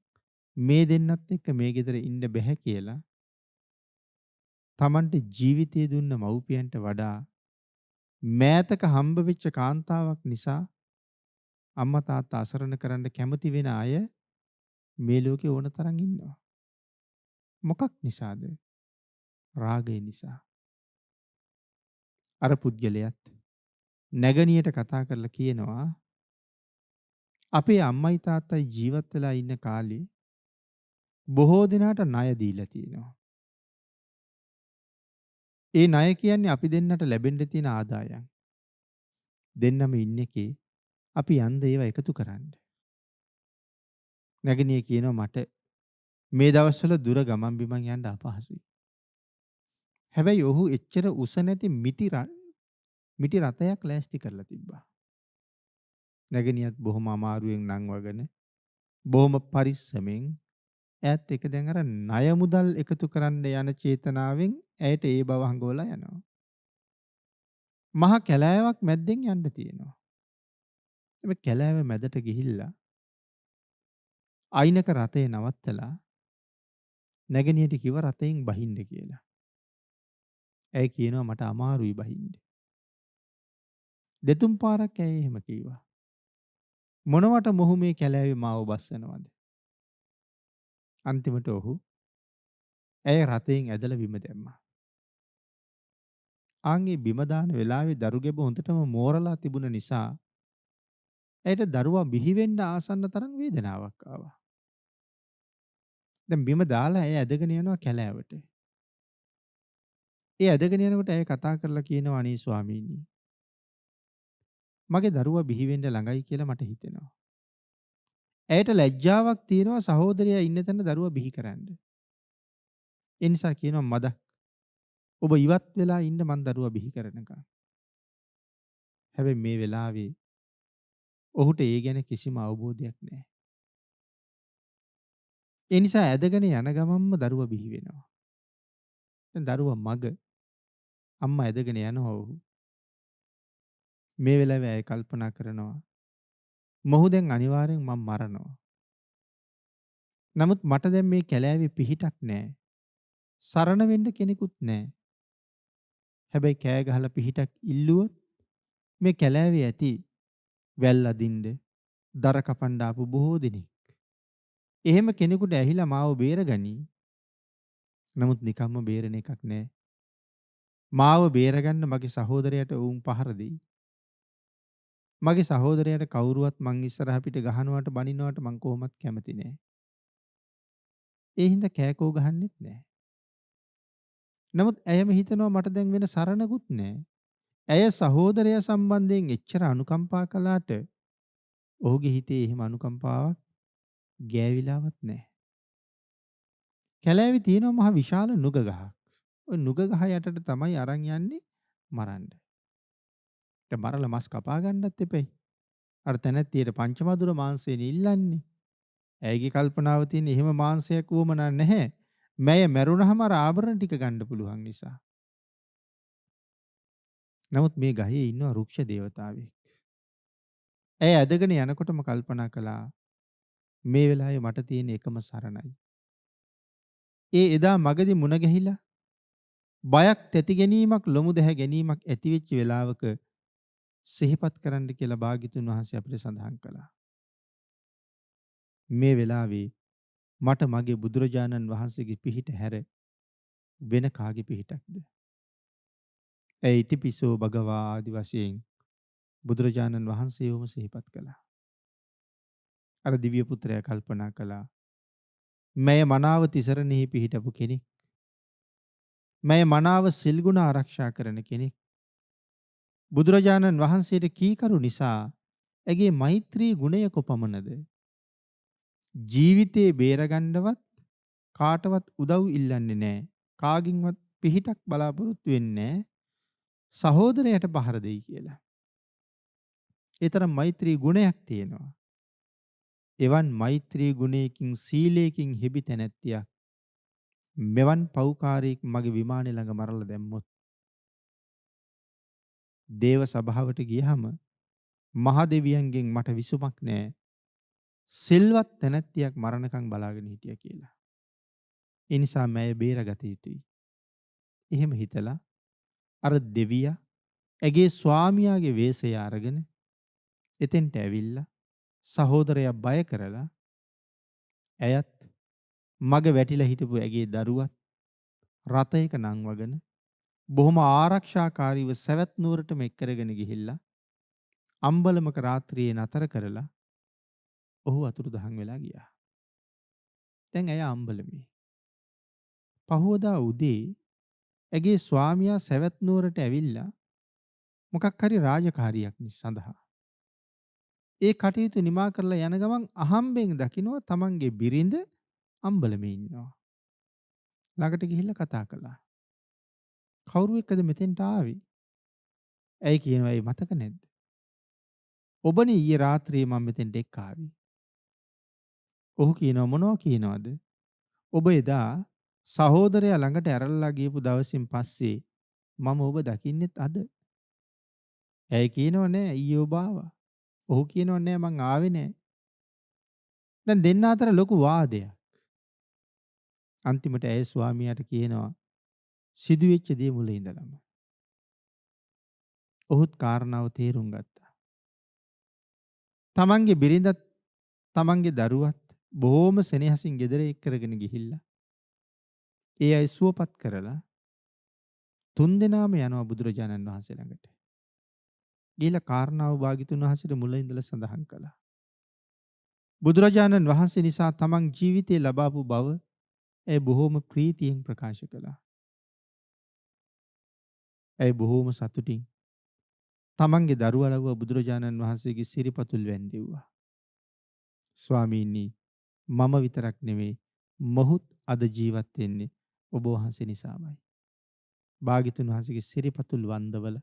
මේ දෙන්නත් එක්ක මේ ගෙදර ඉන්න බෑ කියලා Tamanට ජීවිතය දුන්න මව්පියන්ට වඩා මෑතක හම්බ වෙච්ච කාන්තාවක් නිසා අම්මා තාත්තා අසරණ කරන්න කැමති වෙන අය මේ ලෝකේ ඕන තරම් ඉන්නවා. මොකක් නිසාද? රාගය නිසා. අර පුද්ගලයාත් නැගණියට කතා කරලා කියනවා අපේ අම්මයි තාත්තයි ජීවත් වෙලා ඉන්න කාලේ බොහෝ දෙනාට ණය දීලා තියෙනවා. ඒ ණය කියන්නේ අපි දෙන්නට ලැබෙන්න තියෙන ආදායම්. දෙන්නම ඉන්න එකේ අපි යන්ද ඒවා එකතු කරන්න. නැගණිය කියනවා මට මේ දවස්වල දුර ගමන් බිමන් යන්න අපහසුයි. හැබැයි ඔහු එච්චර උස නැති මිටි රථයක් ලෑස්ති කරලා තිබ්බා. නැගණියත් බොහොම අමාරුවෙන් නංවගෙන බොහොම පරිස්සමෙන් ඈත් එක දැන් අර ණය මුදල් එකතු කරන්න යන චේතනාවෙන් ඇයට ඒ බව හංගවලා යනවා. මහා කැලෑවක් මැද්දෙන් යන්න තියෙනවා. මේ කැලෑව මැදට ගිහිල්ලා අයිනක රථය නවත්තලා නැගණියට කිව්ව රථයෙන් බහින්න කියලා. ඇය කියනවා මට අමාරුයි බහින්න. දෙතුන් පාරක් ඇය එහෙම කිව්වා. මොනවට මොහු මේ කැලෑවේ මාව බස්සනවද? අන්තිමට ඔහු ඇය රථයෙන් ඇදලා බිම දැම්මා. ආන්ගේ බිම දාන වෙලාවේ දරුගැබ හොඳටම මෝරලා තිබුණ නිසා ඇයට දරුවා බිහි වෙන්න ආසන්න තරම් වේදනාවක් ආවා. දැන් බිම දාලා ඇය ඇදගෙන යනවා කැලෑවට. ඒ ඇදගෙන යනකොට ඇය කතා කරලා කියනවා අනේ ස්වාමීනි මගේ දරුවා බිහි වෙන්න ළඟයි කියලා මට හිතෙනවා. ඇයට ලැජ්ජාවක් තියෙනවා සහෝදරයා ඉන්න තැන දරුවා බිහි කරන්න. ඒ නිසා කියනවා මදක් ඔබ ඉවත් වෙලා ඉන්න මං දරුවා බිහි කරනකම්. හැබැයි මේ වෙලාවේ ඔහුට ඒ ගැන කිසිම අවබෝධයක් නැහැ. ඒ නිසා ඇදගෙන යන ගමන්ම දරුවා බිහි වෙනවා. දැන් දරුවා මග අම්මා ඇදගෙන යනවා ඔහු. මේ වෙලාවේ ඇය කල්පනා කරනවා මොහු දැන් අනිවාර්යෙන් මම මරනවා. නමුත් මට දැන් මේ කැලෑවේ පිහිටක් නැහැ. සරණ වෙන්න කෙනෙකුත් නැහැ. හැබැයි කෑ ගහලා පිහිටක් ඉල්ලුවොත් මේ කැලෑවේ ඇති වැල් අදින්න, දර කපන්න ආපු බොහෝ දෙනෙක්. එහෙම කෙනෙකුට ඇහිලා මාව බේරගනී. නමුත් නිකම්ම බේරෙන එකක් නැහැ. මාව බේරගන්න මගේ සහෝදරයට වුන් පහර දෙයි. මගේ සහෝදරයට කවුරුවත් මං ඉස්සරහ පිට ගහනවට බනිනවට මං කොහොමත් කැමති නෑ. ඒ හින්දා කෑකෝ ගහන්නෙත් නෑ. නමුත් ඇයම හිතනවා මට දැන් වෙන සරණකුත් නෑ. ඇය සහෝදරයා සම්බන්ධයෙන් එච්චර අනුකම්පා කළාට ඔහුගේ හිතේ එහෙම අනුකම්පාවක් ගෑවිලාවත් නෑ. කැලෑවේ තියෙනවා මහ විශාල නුග ගහක්. ওই නුග ගහ යටට තමයි අරන් යන්නේ මරන්න. ඒක මරලා මස් කපා ගන්නත් එපයි. අර තැනැත්තියට පංචමදුර මාංශයෙන් ඉල්ලන්නේ. ඇයගේ කල්පනාව තියෙන එහෙම මාංශයක් වුවමනා නැහැ. මැය මැරුණහම අර ආභරණ ටික ගන්න පුළුවන් නිසා. නමුත් මේ ගහේ ඉන්නවා රුක්ෂ දේවතාවෙක්. ඇය ඇදගෙන යනකොටම කල්පනා කළා මේ වෙලාවේ මට තියෙන එකම සරණයි. ඒ එදා මගදී මුණ ගැහිලා බයක් තැති ගැනීමක් ලොමු දැහැ ගැනීමක් ඇති වෙච්ච වෙලාවක සිහිපත් කරන්න කියලා භාග්‍යතුන් වහන්සේ අපිට සඳහන් කළා. මේ වෙලාවේ මට මගේ බුදුරජාණන් වහන්සේගේ පිහිට හැර වෙන කාගේ පිහිටක්ද? ඇය ඉතිපිසෝ භගවා ආදි වශයෙන් බුදුරජාණන් වහන්සේවම සිහිපත් කළා. අර දිව්‍ය පුත්‍රයා කල්පනා කළා. මය මනාව තිසරණෙහි පිහිටපු කෙනෙක්. මය මනාව සිල් ගුණ ආරක්ෂා කරන කෙනෙක්. බුදුරජාණන් වහන්සේට කීකරු නිසා ඇගේ මෛත්‍රී ගුණය කොපමණද? ජීවිතේ බේරගන්නවත් කාටවත් උදව් ඉල්ලන්නේ නැහැ. කාගින්වත් පිහිටක් බලාපොරොත්තු වෙන්නේ නැහැ. සහෝදරයට පහර දෙයි කියලා. ඒ තරම් මෛත්‍රී ගුණයක් තියෙනවා. එවන් මෛත්‍රී ගුණයකින් සීලයකින් හිබි තැනැත්තියක් මෙවන් පෞකාරයෙක් මගේ විමානය ළඟ මරලා දැම්මොත් දේව සභාවට ගියහම මහ දෙවියන්ගෙන් මට විසුමක් නැහැ. සිල්වත් තැනැත්තියක් මරණකම් බලාගෙන හිටියා කියලා. ඒ නිසා මෑය බේරගත යුතුයි. එහෙම හිතලා අර දෙවියා ඇගේ ස්වාමියාගේ වේශය අරගෙන එතෙන්ට ඇවිල්ලා සහෝදරයා බය කරලා ඇයත් මග වැටිලා හිටපු ඇගේ දරුවත් රථයක නංවගෙන බොහොම ආරක්ෂාකාරීව සැවැත් නුවරටම එක් කරගෙන ගිහිල්ලා අම්බලමක රාත්‍රියේ නතර කරලා ඔහු අතුරුදහන් වෙලා ගියා. දැන් ඇය අම්බලමේ. පහුවදා උදේ ඇගේ ස්වාමියා සැවැත් නුවරට ඇවිල්ලා මොකක් හරි රාජකාරියක් සඳහා ඒ කටයුතු නිමා කරලා යන ගමන් අහම්බෙන් දකිනවා තමන්ගේ බිරිඳ අම්බලමේ ඉන්නවා. ළඟට ගිහිල්ලා කතා කළා. කවුරු එක්කද මෙතෙන්ට ආවේ? ඇයි කියනවා ඒ මතක නැද්ද? ඔබනේ ඊයේ රාත්‍රියේ මම මෙතෙන්ට එක්ක ආවේ. ඔහු කියනවා මොනවා කියනවද? ඔබ එදා සහෝදරයා ළඟට ඇරලා ගියපු දවසින් පස්සේ මම ඔබ දකින්නෙත් අද. ඇයි කියනවා නෑ ඊයේ ඔබ ආවා. ඔහු කියනවා නෑ මං ආවේ නෑ. දැන් දෙන්න අතර ලොකු වාදයක්. අන්තිමට ඇය ස්වාමියාට කියනවා සිදුවෙච්ච දේ මුල ඉඳලම. ඔහුත් කාරණාව තේරුම් ගත්තා. තමන්ගේ බිරිඳත් තමන්ගේ දරුවත් බොහොම සෙනෙහසින් ගෙදර එක් කරගෙන ගිහිල්ලා ඒ අය සුවපත් කරලා තුන්දෙනාම යනවා බුදුරජාණන් වහන්සේ ළඟට. ගිහිල්ලා කාරණාව භාග්‍යතුන් වහන්සේට මුල ඉඳලා සඳහන් කළා. බුදුරජාණන් වහන්සේ නිසා තමන් ජීවිතේ ලබාපු බව ඇය බොහොම ප්‍රීතියෙන් ප්‍රකාශ කළා. ඇය බොහොම සතුටින් තමන්ගේ දරුවා ලව්ව බුදුරජාණන් වහන්සේගේ සිරිපතුල් වැන්දෙව්වා. ස්වාමීනි මම විතරක් නෙවෙයි මොහුත් අද ජීවත් වෙන්නේ ඔබ වහන්සේ නිසාමයි. භාග්‍යතුන් වහන්සේගේ සිරිපතුල් වන්දවල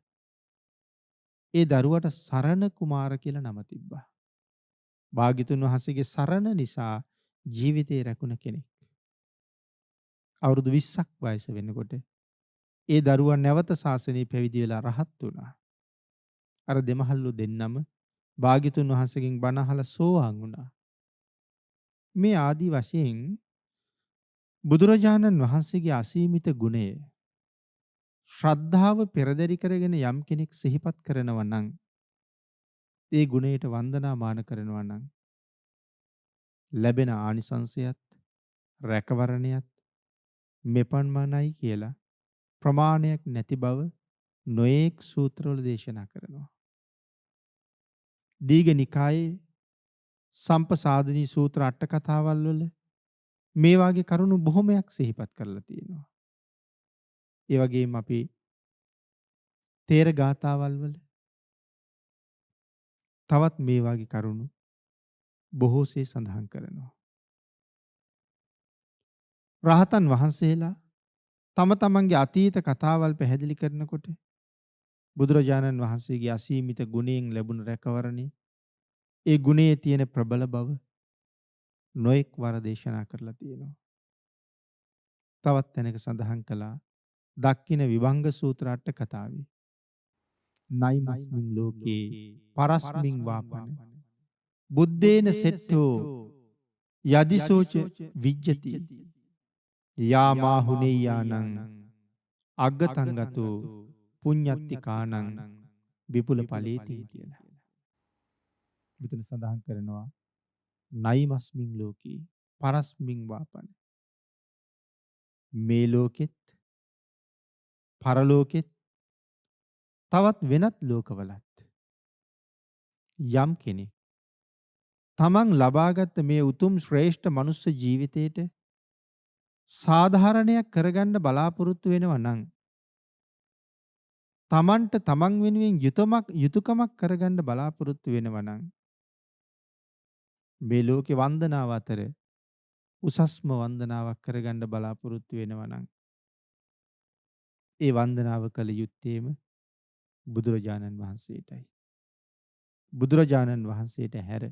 ඒ දරුවට සරණ කුමාර කියලා නම තිබ්බා. භාග්‍යතුන් වහන්සේගේ සරණ නිසා ජීවිතේ රැකුණ කෙනෙක්. අවුරුදු 20ක් වයස වෙනකොට ඒ දරුවා නැවත ශාසනය පැවිදි වෙලා රහත් වුණා. අර දෙමහල්ලු දෙන්නම භාග්‍යතුන් වහන්සේගෙන් බණ අහලා සෝවාන් වුණා. මේ ආදි වශයෙන් බුදුරජාණන් වහන්සේගේ අසීමිත ගුණය ශ්‍රද්ධාව පෙරදරි කරගෙන යම් කෙනෙක් සිහිපත් කරනවා නම් ඒ ගුණයට වන්දනාමාන කරනවා නම් ලැබෙන ආනිසංසයත් රැකවරණයත් මෙපමණයි කියලා ප්‍රමාණයක් නැති බව නොඑක් සූත්‍රවල දේශනා කරනවා. දීඝ නිකායේ සම්පසාදනී සූත්‍ර අට කතාවල් වල මේ වාගේ කරුණු බොහොමයක් සිහිපත් කරලා තියෙනවා. ඒ වගේම අපි තේර ගාථාවල් වල තවත් මේ වාගේ කරුණු බොහෝසේ සඳහන් කරනවා. රහතන් වහන්සේලා තම තමන්ගේ අතීත කතාවල් පැහැදිලි කරනකොට බුදුරජාණන් වහන්සේගේ අසීමිත ගුණයෙන් ලැබුණු රැකවරණේ ඒ ගුණයේ තියෙන ප්‍රබල බව නොඑක් වර දේශනා කරලා තියෙනවා. තවත් තැනක සඳහන් කළා දක්ඛින විභංග සූත්‍ර අට කතාවේ නයිමස්මින් ලෝකේ පරස්මින් වාපන බුද්දේන සෙට්ඨෝ යදිසෝච විජ්ජති යාමාහුනේයානං අග්ගතංගතෝ පුඤ්ඤත්තිකානං විපුල ඵලේති කියලා. මෙතන සඳහන් කරනවා නයිමස්මින් ලෝකේ පරස්මින් වාපන මේ ලෝකෙත් පරලෝකෙත් තවත් වෙනත් ලෝකවලත් යම් කෙනෙක් තමන් ලබාගත් මේ උතුම් ශ්‍රේෂ්ඨ මනුස්ස ජීවිතයට සාධාරණයක් කරගන්න බලාපොරොත්තු වෙනවා නම් තමන්ට තමන් වෙනුවෙන් යුතුයකමක් කරගන්න බලාපොරොත්තු වෙනවා නම් මේ ලෝකේ වන්දනාව අතර උසස්ම වන්දනාවක් කරගන්න බලාපොරොත්තු වෙනවා නම් ඒ වන්දනාව කළ යුත්තේම බුදුරජාණන් වහන්සේටයි. බුදුරජාණන් වහන්සේට හැර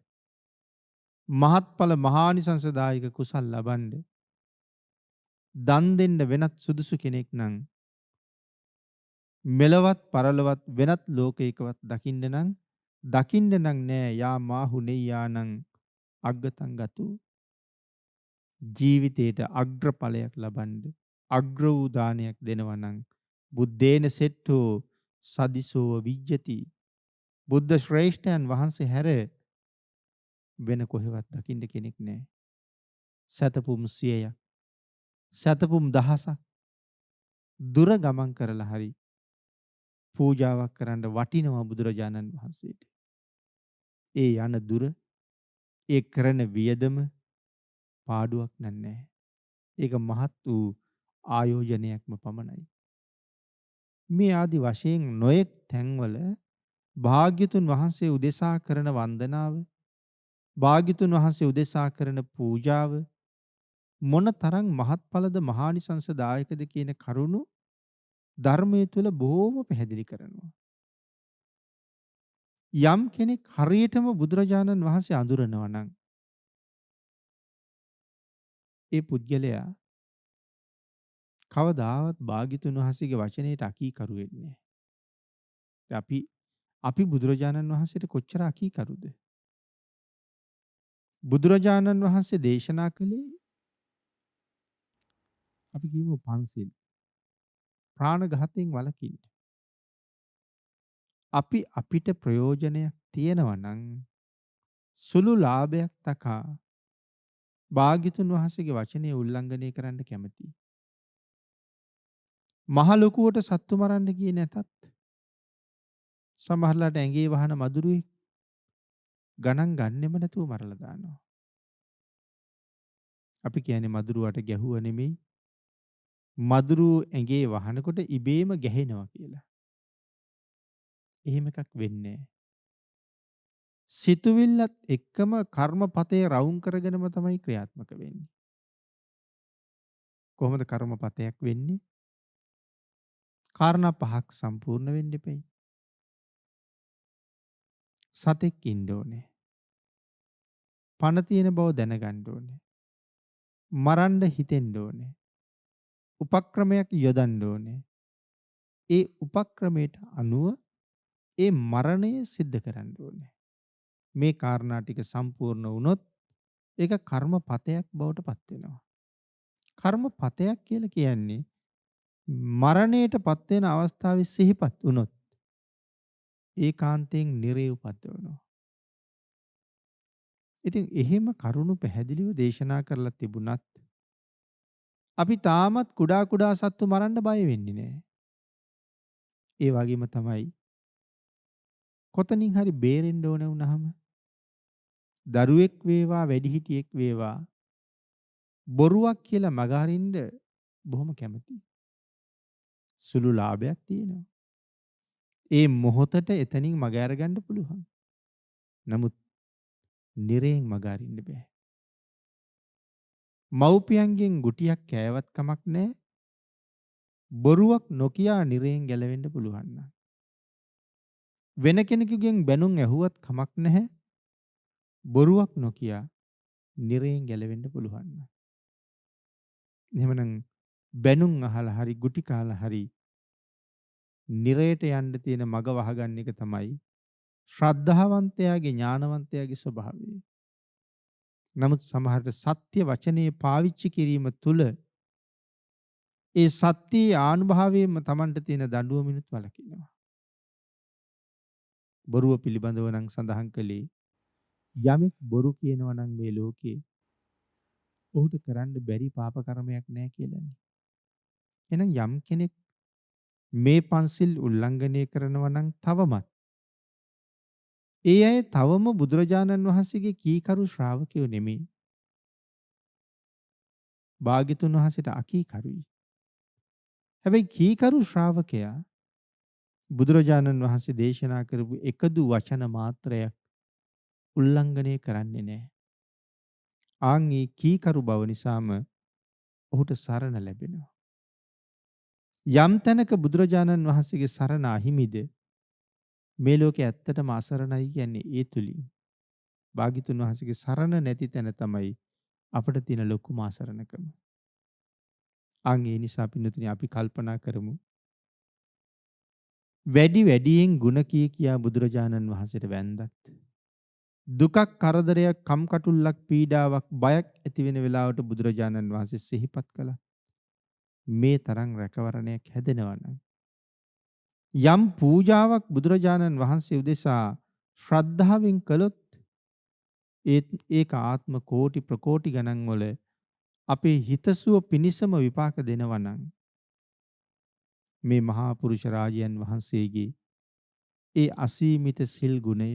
මහත්ඵල මහානිසංසදායක කුසල් ලබන්න දන් දෙන්න වෙනත් සුදුසු කෙනෙක් නම් මෙලවත් පරලොවත් වෙනත් ලෝකයකවත් දකින්න නම් නෑ යා මාහු නෙయ్యాනං අග්ගතං ගතු ජීවිතේට අග්‍රඵලයක් ලබන්න අග්‍ර වූ දානයක් දෙනවා නම් බුද්දේන සෙට්ඨෝ සදිසෝ විජ්ජති බුද්ධ ශ්‍රේෂ්ඨයන් වහන්සේ හැර වෙන කොහෙවත් දකින්න කෙනෙක් නෑ. සතපුම් 100ක් සතපුම් 1000ක් දුර ගමන් කරලා හරි පූජාවක් කරන්න වටිනවා බුදුරජාණන් වහන්සේට. ඒ යන දුර ඒ කරන වියදම පාඩුවක් නෑ. ඒක මහත් වූ ආයෝජනයක්ම පමණයි. මේ ආදි වශයෙන් නොයෙක් තැන්වල භාග්‍යතුන් වහන්සේ උදෙසා කරන වන්දනාව භාග්‍යතුන් වහන්සේ උදෙසා කරන පූජාව මොන තරම් මහත්ඵලද මහානිසංසදායකද කියන කරුණු ධර්මයේ තුල බොහෝම පැහැදිලි කරනවා. යම් කෙනෙක් හරියටම බුදුරජාණන් වහන්සේ අඳුරනවා නම් ඒ පුද්ගලයා කවදාවත් භාග්‍යතුන් වහන්සේගේ වචනයට අකීකරු වෙන්නේ නැහැ. අපි බුදුරජාණන් වහන්සේට කොච්චර අකීකරුද? බුදුරජාණන් වහන්සේ දේශනා කළේ අපි කියමු පන්සිල් ප්‍රාණඝාතයෙන් වළකින්න. අපිට ප්‍රයෝජනයක් තියෙනවා නම් සුළු ලාභයක් තකා භාග්‍යතුන් වහන්සේගේ වචනය උල්ලංඝනය කරන්න කැමතියි. මහ ලොකුවට සත්තු මරන්න ගියේ නැතත් සමහරලාට ඇඟේ වහන මදුරුවේ ගණන් ගන්නෙම නැතුව මරලා දානවා. අපි කියන්නේ මදුරුවට ගැහුව නෙමෙයි මදුරුව ඇඟේ වහනකොට ඉබේම ගැහෙනවා කියලා. එහෙම එකක් වෙන්නේ නැහැ. සිතුවිල්ලත් එක්කම කර්මපතේ රවුම් කරගෙනම තමයි ක්‍රියාත්මක වෙන්නේ. කොහොමද කර්මපතයක් වෙන්නේ? කාරණා පහක් සම්පූර්ණ වෙන්න එපෙයි. සතෙක් ඉන්න ඕනේ. පණ තියෙන බව දැනගන්න ඕනේ. මරන්න හිතෙන්න ඕනේ. උපක්‍රමයක් යොදන්න ඕනේ. ඒ උපක්‍රමයට අනුව ඒ මරණය සිද්ධ කරන්න ඕනේ. මේ කාරණා ටික සම්පූර්ණ වුණොත් ඒක කර්මපතයක් බවට පත් වෙනවා. කර්මපතයක් කියලා කියන්නේ මරණයට පත් වෙන අවස්ථාවේ සිහිපත් වුණොත් ඒකාන්තයෙන් නිරේ උපද්දවනවා. ඉතින් එහෙම කරුණු පැහැදිලිව දේශනා කරලා තිබුණත් අපි තාමත් කුඩා කුඩා සත්තු මරන්න බය වෙන්නේ නැහැ. ඒ වගේම තමයි කොතනින් හරි බේරෙන්න ඕන වුණාම දරුවෙක් වේවා වැඩිහිටියෙක් වේවා බොරුවක් කියලා මගහරින්න බොහොම කැමතියි. සුළු ලාභයක් තියෙනවා. ඒ මොහොතට එතනින් මග අරගන්න පුළුවන්. නමුත් නිරයෙන් මග අරින්න බෑ. මව්පියන්ගෙන් ගුටියක් කෑවත් කමක් නැහැ. බොරුවක් නොකියා නිරයෙන් ගැලවෙන්න පුළුවන් නම්. වෙන කෙනෙකුගෙන් බැනුම් ඇහුවත් කමක් නැහැ. බොරුවක් නොකියා නිරයෙන් ගැලවෙන්න පුළුවන් නම්. එහෙමනම් බැනුම් අහලා හරි ගුටි කාලා හරි නිරයට යන්න තියෙන මග වහගන්න එක තමයි ශ්‍රද්ධාවන්තයාගේ ඥානවන්තයාගේ ස්වභාවය. නමුත් සමහරට සත්‍ය වචනේ පාවිච්චි කිරීම තුළ ඒ සත්‍යයේ ආනුභාවයෙන්ම Tamanට තියෙන දඬුවමිනුත් වළකිනවා. බොරුව පිළිබඳව නම් සඳහන් කළේ යමෙක් බොරු කියනවා නම් මේ ලෝකේ ඔහුට කරන්න බැරි පාප කර්මයක් නැහැ කියලානේ. එහෙනම් යම් කෙනෙක් මේ පන්සිල් උල්ලංඝනය කරනවා නම් තවමත් ඒ අය තවම බුදුරජාණන් වහන්සේගේ කීකරු ශ්‍රාවකයෝ නෙමෙයි. භාග්‍යතුන් වහන්සේට අකීකරුයි. හැබැයි කීකරු ශ්‍රාවකයා බුදුරජාණන් වහන්සේ දේශනා කරපු එකදු වචන මාත්‍රයක් උල්ලංඝනය කරන්නේ නැහැ. ආන් ඒ කීකරු බව නිසාම ඔහුට සරණ ලැබෙනවා. යම් තැනක බුදුරජාණන් වහන්සේගේ සරණ අහිමිද මේ ලෝකේ ඇත්තටම අසරණයි කියන්නේ ඒ තුලින්. භාග්‍යතුන් වහන්සේගේ සරණ නැති තැන තමයි අපිට තියෙන ලොකුම අසරණකම. ආන් ඒ නිසා පින්නතුනි අපි කල්පනා කරමු. වැඩි වැඩියෙන් ಗುಣ කියා බුදුරජාණන් වහන්සේට වැන්දත් දුකක් කරදරයක් කම්කටොල්ලක් පීඩාවක් බයක් ඇති වෙන වෙලාවට බුදුරජාණන් වහන්සේ සිහිපත් කළා. මේ තරම් රැකවරණයක් හැදෙනවා නම් යම් පූජාවක් බුදුරජාණන් වහන්සේ උදෙසා ශ්‍රද්ධාවෙන් කළොත් ඒක ආත්ම කෝටි ප්‍රකෝටි ගණන් වල අපේ හිතසුව පිණිසම විපාක දෙනවා නම් මේ මහා පුරුෂ රාජයන් වහන්සේගේ ඒ අසීමිත සිල් ගුණය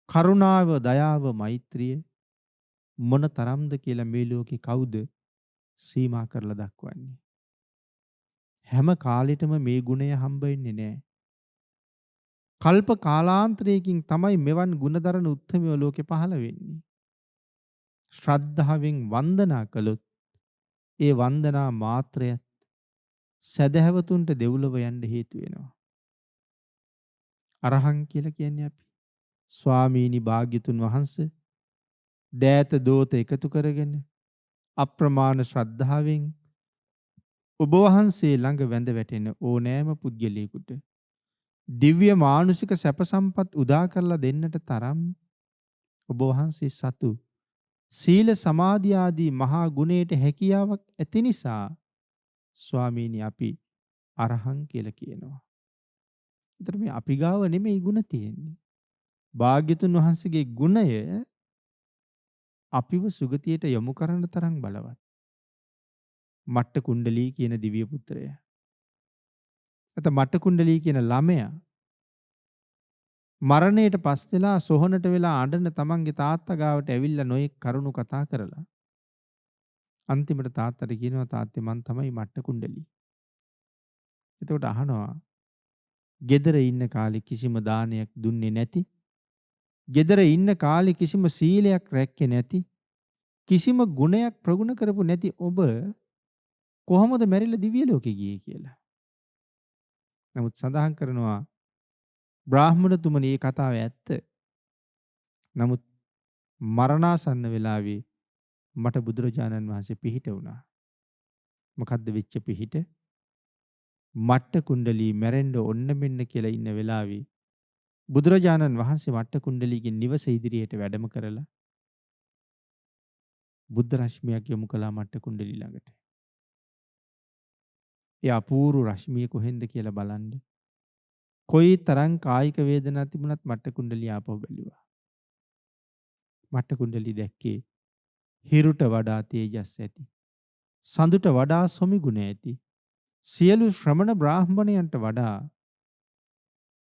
කරුණාව දයාව මෛත්‍රිය මොන තරම්ද කියලා මේ ලෝකේ කවුද සීමා කරලා දක්වන්නේ. හැම කාලෙටම මේ ගුණය හම්බ වෙන්නේ නැහැ. කල්ප කාලාන්තරයකින් තමයි මෙවන් ගුණධරණ උත්තමයෝ ලෝකේ පහළ වෙන්නේ. ශ්‍රද්ධාවෙන් වන්දනා කළොත් ඒ වන්දනා මාත්‍රයත් සදහැවතුන්ට දෙව්ලොව යන්න හේතු වෙනවා. අරහං කියලා කියන්නේ අපි. ස්වාමීනි භාග්‍යතුන් වහන්සේ දෑත දෝත එකතු කරගෙන අප්‍රමාණ ශ්‍රද්ධාවෙන් ඔබ වහන්සේ ළඟ වැඳ වැටෙන ඕනෑම පුද්ගලයෙකුට දිව්‍ය මානුෂික සැප සම්පත් උදා කරලා දෙන්නට තරම් ඔබ වහන්සේ සතු සීල සමාධි ආදී මහා ගුණයට හැකියාවක් ඇති නිසා ස්වාමීනි අපි අරහං කියලා කියනවා. ඒතර මේ අපි ගාව නෙමෙයි ගුණ තියෙන්නේ. භාග්‍යතුන් වහන්සේගේ ගුණය අපිව සුගතියට යොමු කරන්න තරම් බලවත්. මට්ට කුණ්ඩලී කියන දිව්‍ය පුත්‍රය. අත මට්ට කුණ්ඩලී කියන ළමයා මරණයට පස් වෙලා සොහනට වෙලා අඬන තමන්ගේ තාත්තා ගාවට ඇවිල්ලා නොයෙක් කරුණු කතා කරලා අන්තිමට තාත්තට කියනවා තාත්තේ මං තමයි මට්ට කුණ්ඩලී. එතකොට අහනවා ගෙදර ඉන්න කාලේ කිසිම දානයක් දුන්නේ නැති, ගෙදර ඉන්න කාලේ කිසිම සීලයක් රැක්කේ නැති, කිසිම ගුණයක් ප්‍රගුණ කරපු නැති ඔබ කොහොමද මැරිලා දිව්‍ය ලෝකෙ ගියේ කියලා. නමුත් සඳහන් කරනවා බ්‍රාහ්මණතුමනි මේ කතාව ඇත්ත. නමුත් මරණාසන්න වෙලාවේ මට බුදුරජාණන් වහන්සේ පිහිට වුණා. මොකද්ද වෙච්ච පිහිට? මට්ට කුණ්ඩලී මැරෙන්න ඔන්න මෙන්න කියලා ඉන්න වෙලාවේ බුදුරජාණන් වහන්සේ මට්ට කුණ්ඩලීගේ නිවස ඉදිරියට වැඩම කරලා බුද්ධ රශ්මියක් යොමු කළා මට්ට කුණ්ඩලී ළඟට. ඒ අපූර්ව රශ්මිය කොහෙන්ද කියලා බලන්න. කොයි තරම් කායික වේදනා තිබුණත් මට්ට කුණ්ඩලී ආපහු බැලුවා. මට්ට කුණ්ඩලී දැක්කේ හිරුට වඩා තේජස් ඇති. සඳුට වඩා සොමි ගුණ ඇති. සියලු ශ්‍රමණ බ්‍රාහ්මණයන්ට වඩා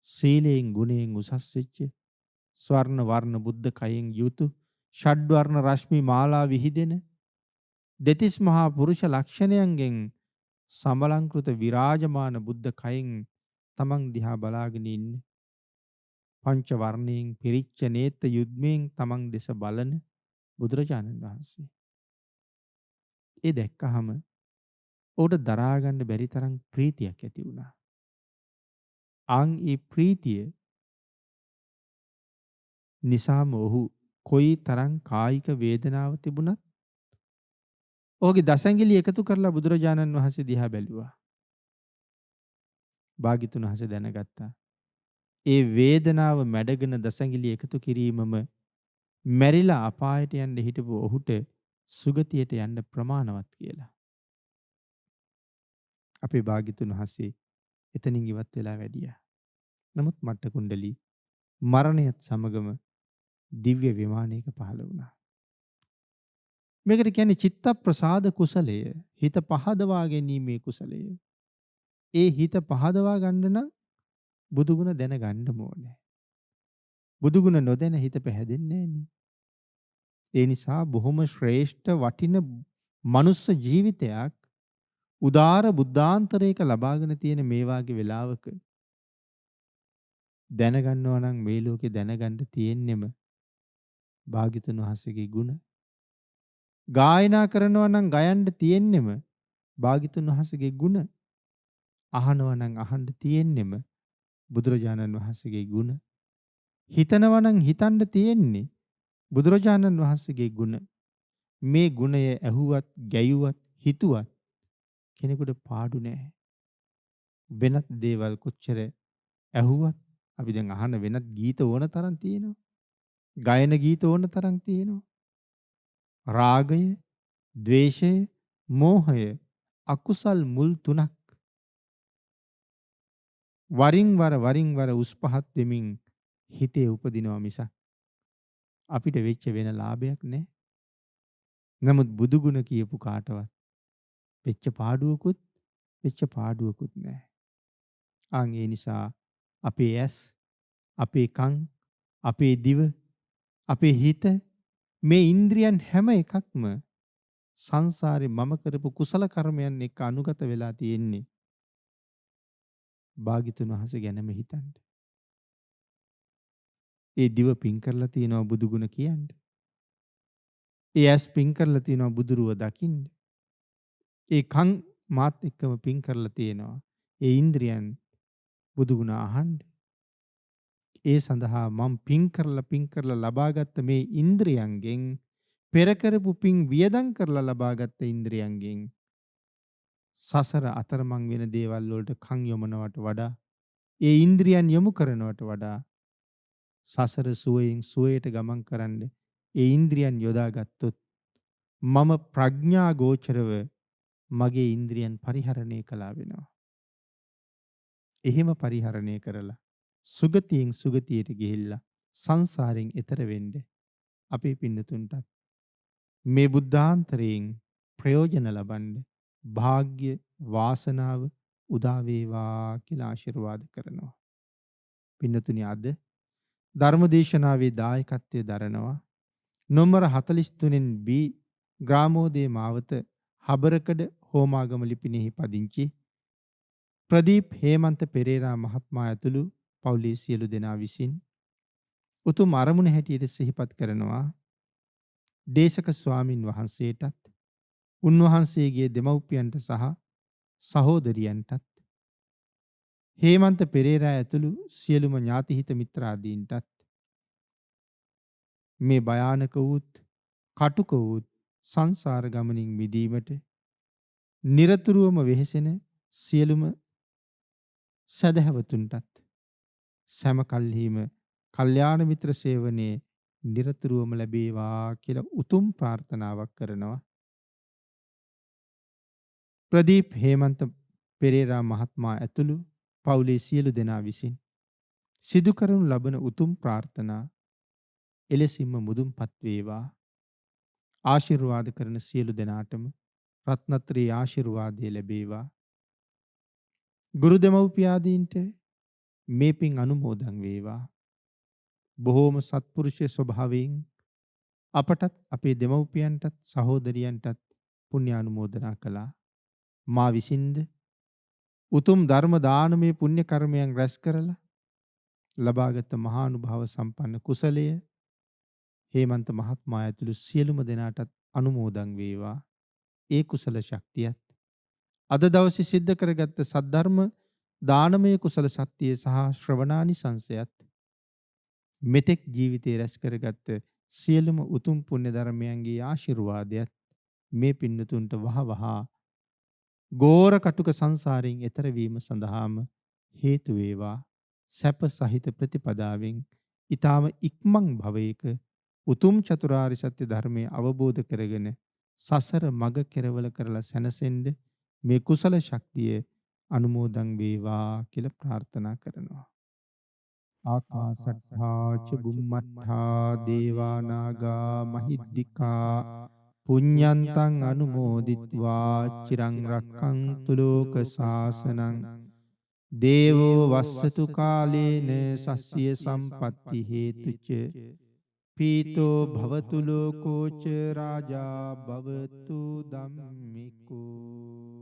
සීලයෙන් ගුණයෙන් උසස් වෙච්ච ස්වර්ණ වර්ණ බුද්ධ කයෙන් යුතු ෂඩ්වර්ණ රශ්මි මාලා විහිදෙන දෙතිස් මහා පුරුෂ ලක්ෂණයන්ගෙන් සමලංකృత විරාජමාන බුද්ධ කයෙන් තමන් දිහා බලාගෙන ඉන්න පංච වර්ණයෙන් පිරිච්ච නේත්ත යුද්ධයෙන් තමන් දෙස බලන බුදුරජාණන් වහන්සේ. ඒ දැක්කහම ඔහුට දරා ගන්න බැරි තරම් ප්‍රීතියක් ඇති වුණා. ඒ ප්‍රීතිය නිසාම ඔහු කොයි තරම් කායික වේදනාව තිබුණත් ඔහුගේ දසැඟිලි එකතු කරලා බුදුරජාණන් වහන්සේ දිහා බැලුවා. භාග්‍යතුන් වහන්සේ දැනගත්තා. ඒ වේදනාව මැඩගෙන දසැඟිලි එකතු කිරීමම මැරිලා අපායට යන්න හිටපු ඔහුට සුගතියට යන්න ප්‍රමාණවත් කියලා. අපේ භාග්‍යතුන් වහන්සේ එතනින් ඉවත් වෙලා වැඩියා. නමුත් මට්ට කුණ්ඩලී මරණයත් සමගම දිව්‍ය විමානයක පහළ වුණා. මේකට කියන්නේ චිත්ත ප්‍රසාද කුසලය. හිත පහදවා ගැනීමේ කුසලය. ඒ හිත පහදවා ගන්න නම් බුදුගුණ දැනගන්න ඕනේ. බුදුගුණ නොදැන හිත පැහැදෙන්නේ නැහනේ. ඒ නිසා බොහොම ශ්‍රේෂ්ඨ වටින මනුස්ස ජීවිතයක් උදාර බුද්ධාන්තරයක ලබාගෙන තියෙන මේ වාගේ වෙලාවක දැනගන්නවා නම් මේ ලෝකේ දැනගන්න තියෙන්නෙම භාග්‍යතුන් වහන්සේගේ ගුණ. ගායනා කරනවා නම් ගයන්න තියෙන්නෙම භාග්‍යතුන් වහන්සේගේ ගුණ. අහනවා නම් අහන්න තියෙන්නෙම බුදුරජාණන් වහන්සේගේ ගුණ. හිතනවා නම් හිතන්න තියෙන්නේ බුදුරජාණන් වහන්සේගේ ගුණ. මේ ගුණය ඇහුවත්, ගැයුවත්, හිතුවත් කෙනෙකුට පාඩු නෑ. වෙනත් දේවල් කොච්චර ඇහුවත් අපි දැන් අහන වෙනත් ගීත ඕන තරම් තියෙනවා. ගායන ගීත ඕන තරම් තියෙනවා. රාගය, ද්වේෂය, මෝහය අකුසල් මුල් තුනක් වරින් වර උස් පහත් වෙමින් හිතේ උපදිනවා මිසක් අපිට වෙච්ච වෙන ලාභයක් නැහැ. නමුත් බුදු ගුණ කියපු කාටවත් වෙච්ච පාඩුවකුත් නැහැ. ඒ නිසා අපේ ඇස්, අපේ කන්, අපේ දිව, අපේ හිත මේ ඉන්ද්‍රියන් හැම එකක්ම සංසාරේ මම කරපු කුසල කර්මයන් එක්ක අනුගත වෙලා තියෙන්නේ. භාග්‍යතුන් වහන්සේ ගැනම හිතන්න. ඒ දිව පින් කරලා තියෙනවා බුදු ගුණ කියන්න. ඒ ඇස් පින් කරලා තියෙනවා බුදුරුව දකින්න. ඒ කන් මාත් එක්කම පින් කරලා තියෙනවා. ඒ ඉන්ද්‍රියන් බුදු ගුණ අහන්න. ඒ සඳහා මම පින් කරලා ලබාගත්ත මේ ඉන්ද්‍රියන්ගෙන් පෙර කරපු පින් වියදම් කරලා ලබාගත්ත ඉන්ද්‍රියන්ගෙන් සසර අතරමං වෙන දේවල් වලට කන් යොමනවට වඩා ඒ ඉන්ද්‍රියන් යොමු කරනවට වඩා සසර සුවයෙන් සුවයට ගමන් කරන්න ඒ ඉන්ද්‍රියන් යොදා ගත්තොත් මම ප්‍රඥා ගෝචරව මගේ ඉන්ද්‍රියන් පරිහරණය කළා වෙනවා. එහෙම පරිහරණය කරලා සුගතියෙන් සුගතියට ගිහිල්ලා සංසාරයෙන් එතර වෙන්න අපේ පින්නතුන්ටත් මේ බුද්ධාන්තරයෙන් ප්‍රයෝජන ලබන්න භාග්‍ය වාසනාව උදා වේවා කියලා ආශිර්වාද කරනවා. පින්නතුනි අද ධර්මදේශනාවේ දායකත්වයේ දරනවා නොම්බර 43 B ග්‍රාමෝදය මාවත හබරකඩ හෝමාගම ලිපිනෙහි පදිංචි ප්‍රදීප් හේමන්ත පෙරේරා මහත්මයා ඇතුළු පවුලේ සියලු දෙනා විසින් උතුම් අරමුණ හැටියට සිහිපත් කරනවා දේශක ස්වාමින් වහන්සේටත් උන්වහන්සේගේ දෙමව්පියන්ට සහ සහෝදරියන්ටත් හේමන්ත පෙරේරා ඇතුළු සියලුම ඥාතිහිත මිත්‍රාදීන්ටත් මේ භයානක වූත් කටුක වූත් සංසාර ගමනින් මිදීමට නිරතුරුවම වෙහෙසෙන සියලුම සැදැහැවතුන්ටත් සැම කල්හිම කල්යාණ මිත්‍ර සේවනයේ නිරතුරුවම ලැබේවා කියලා උතුම් ප්‍රාර්ථනාවක් කරනවා. ප්‍රදීප් හේමන්ත පෙරේරා මහත්මයා ඇතුළු පවුලේ සියලු දෙනා විසින් සිදු කරනු ලබන උතුම් ප්‍රාර්ථනා එලෙසින්ම මුදුන්පත් වේවා. ආශිර්වාද කරන සියලු දෙනාටම රත්නත්‍රී ආශිර්වාදය ලැබේවා. ගුරු දෙමව්පියාදීන්ට මේ පින් අනුමෝදන් වේවා. බොහෝම සත්පුරුෂ ස්වභාවයෙන් අපටත් අපේ දෙමව්පියන්ටත් සහෝදරියන්ටත් පුණ්‍ය අනුමෝදනා කළා. මා විසින්ද උතුම් ධර්ම දානමය පුණ්‍ය කර්මයන් රැස් කරලා ලබාගත් මහානුභාව සම්පන්න කුසලය හේමන්ත මහත්මයා ඇතුළු සියලුම දෙනාටත් අනුමෝදන් වේවා. ඒ කුසල ශක්තියත් අද දවසේ සිද්ධ කරගත්ත සද්ධර්ම දානමය කුසල ශක්තිය සහ ශ්‍රවණානිසංසයත් මෙතෙක් ජීවිතේ රැස් කරගත්ත සියලුම උතුම් පුණ්‍ය ධර්මයන්ගේ ආශිර්වාදයත් මේ පින්නතුන්ට වහවහා ගෝර කටුක සංසාරයෙන් එතර වීම සඳහාම හේතු වේවා. සැප සහිත ප්‍රතිපදාවෙන් ඊ타ම ඉක්මන් භවයක උතුම් චතුරාර්ය සත්‍ය ධර්මයේ අවබෝධ කරගෙන සසර මග කෙරවල කරලා සැනසෙන්න මේ කුසල ශක්තිය අනුමෝදන් වේවා කියලා ප්‍රාර්ථනා කරනවා. ආකාසට්ඨා ච බුම්මට්ඨා දේවා නාග මහිද්దికා පුඤ්ඤන්තං අනුමෝදිත්වා චිරං රක්ඛන්තු ලෝක සාසනං දේවෝ වස්සතු කාලේන සස්්‍ය සම්පatti හේතුච පීතෝ භවතු ලෝකෝච රාජා භවතු ධම්මිකෝ.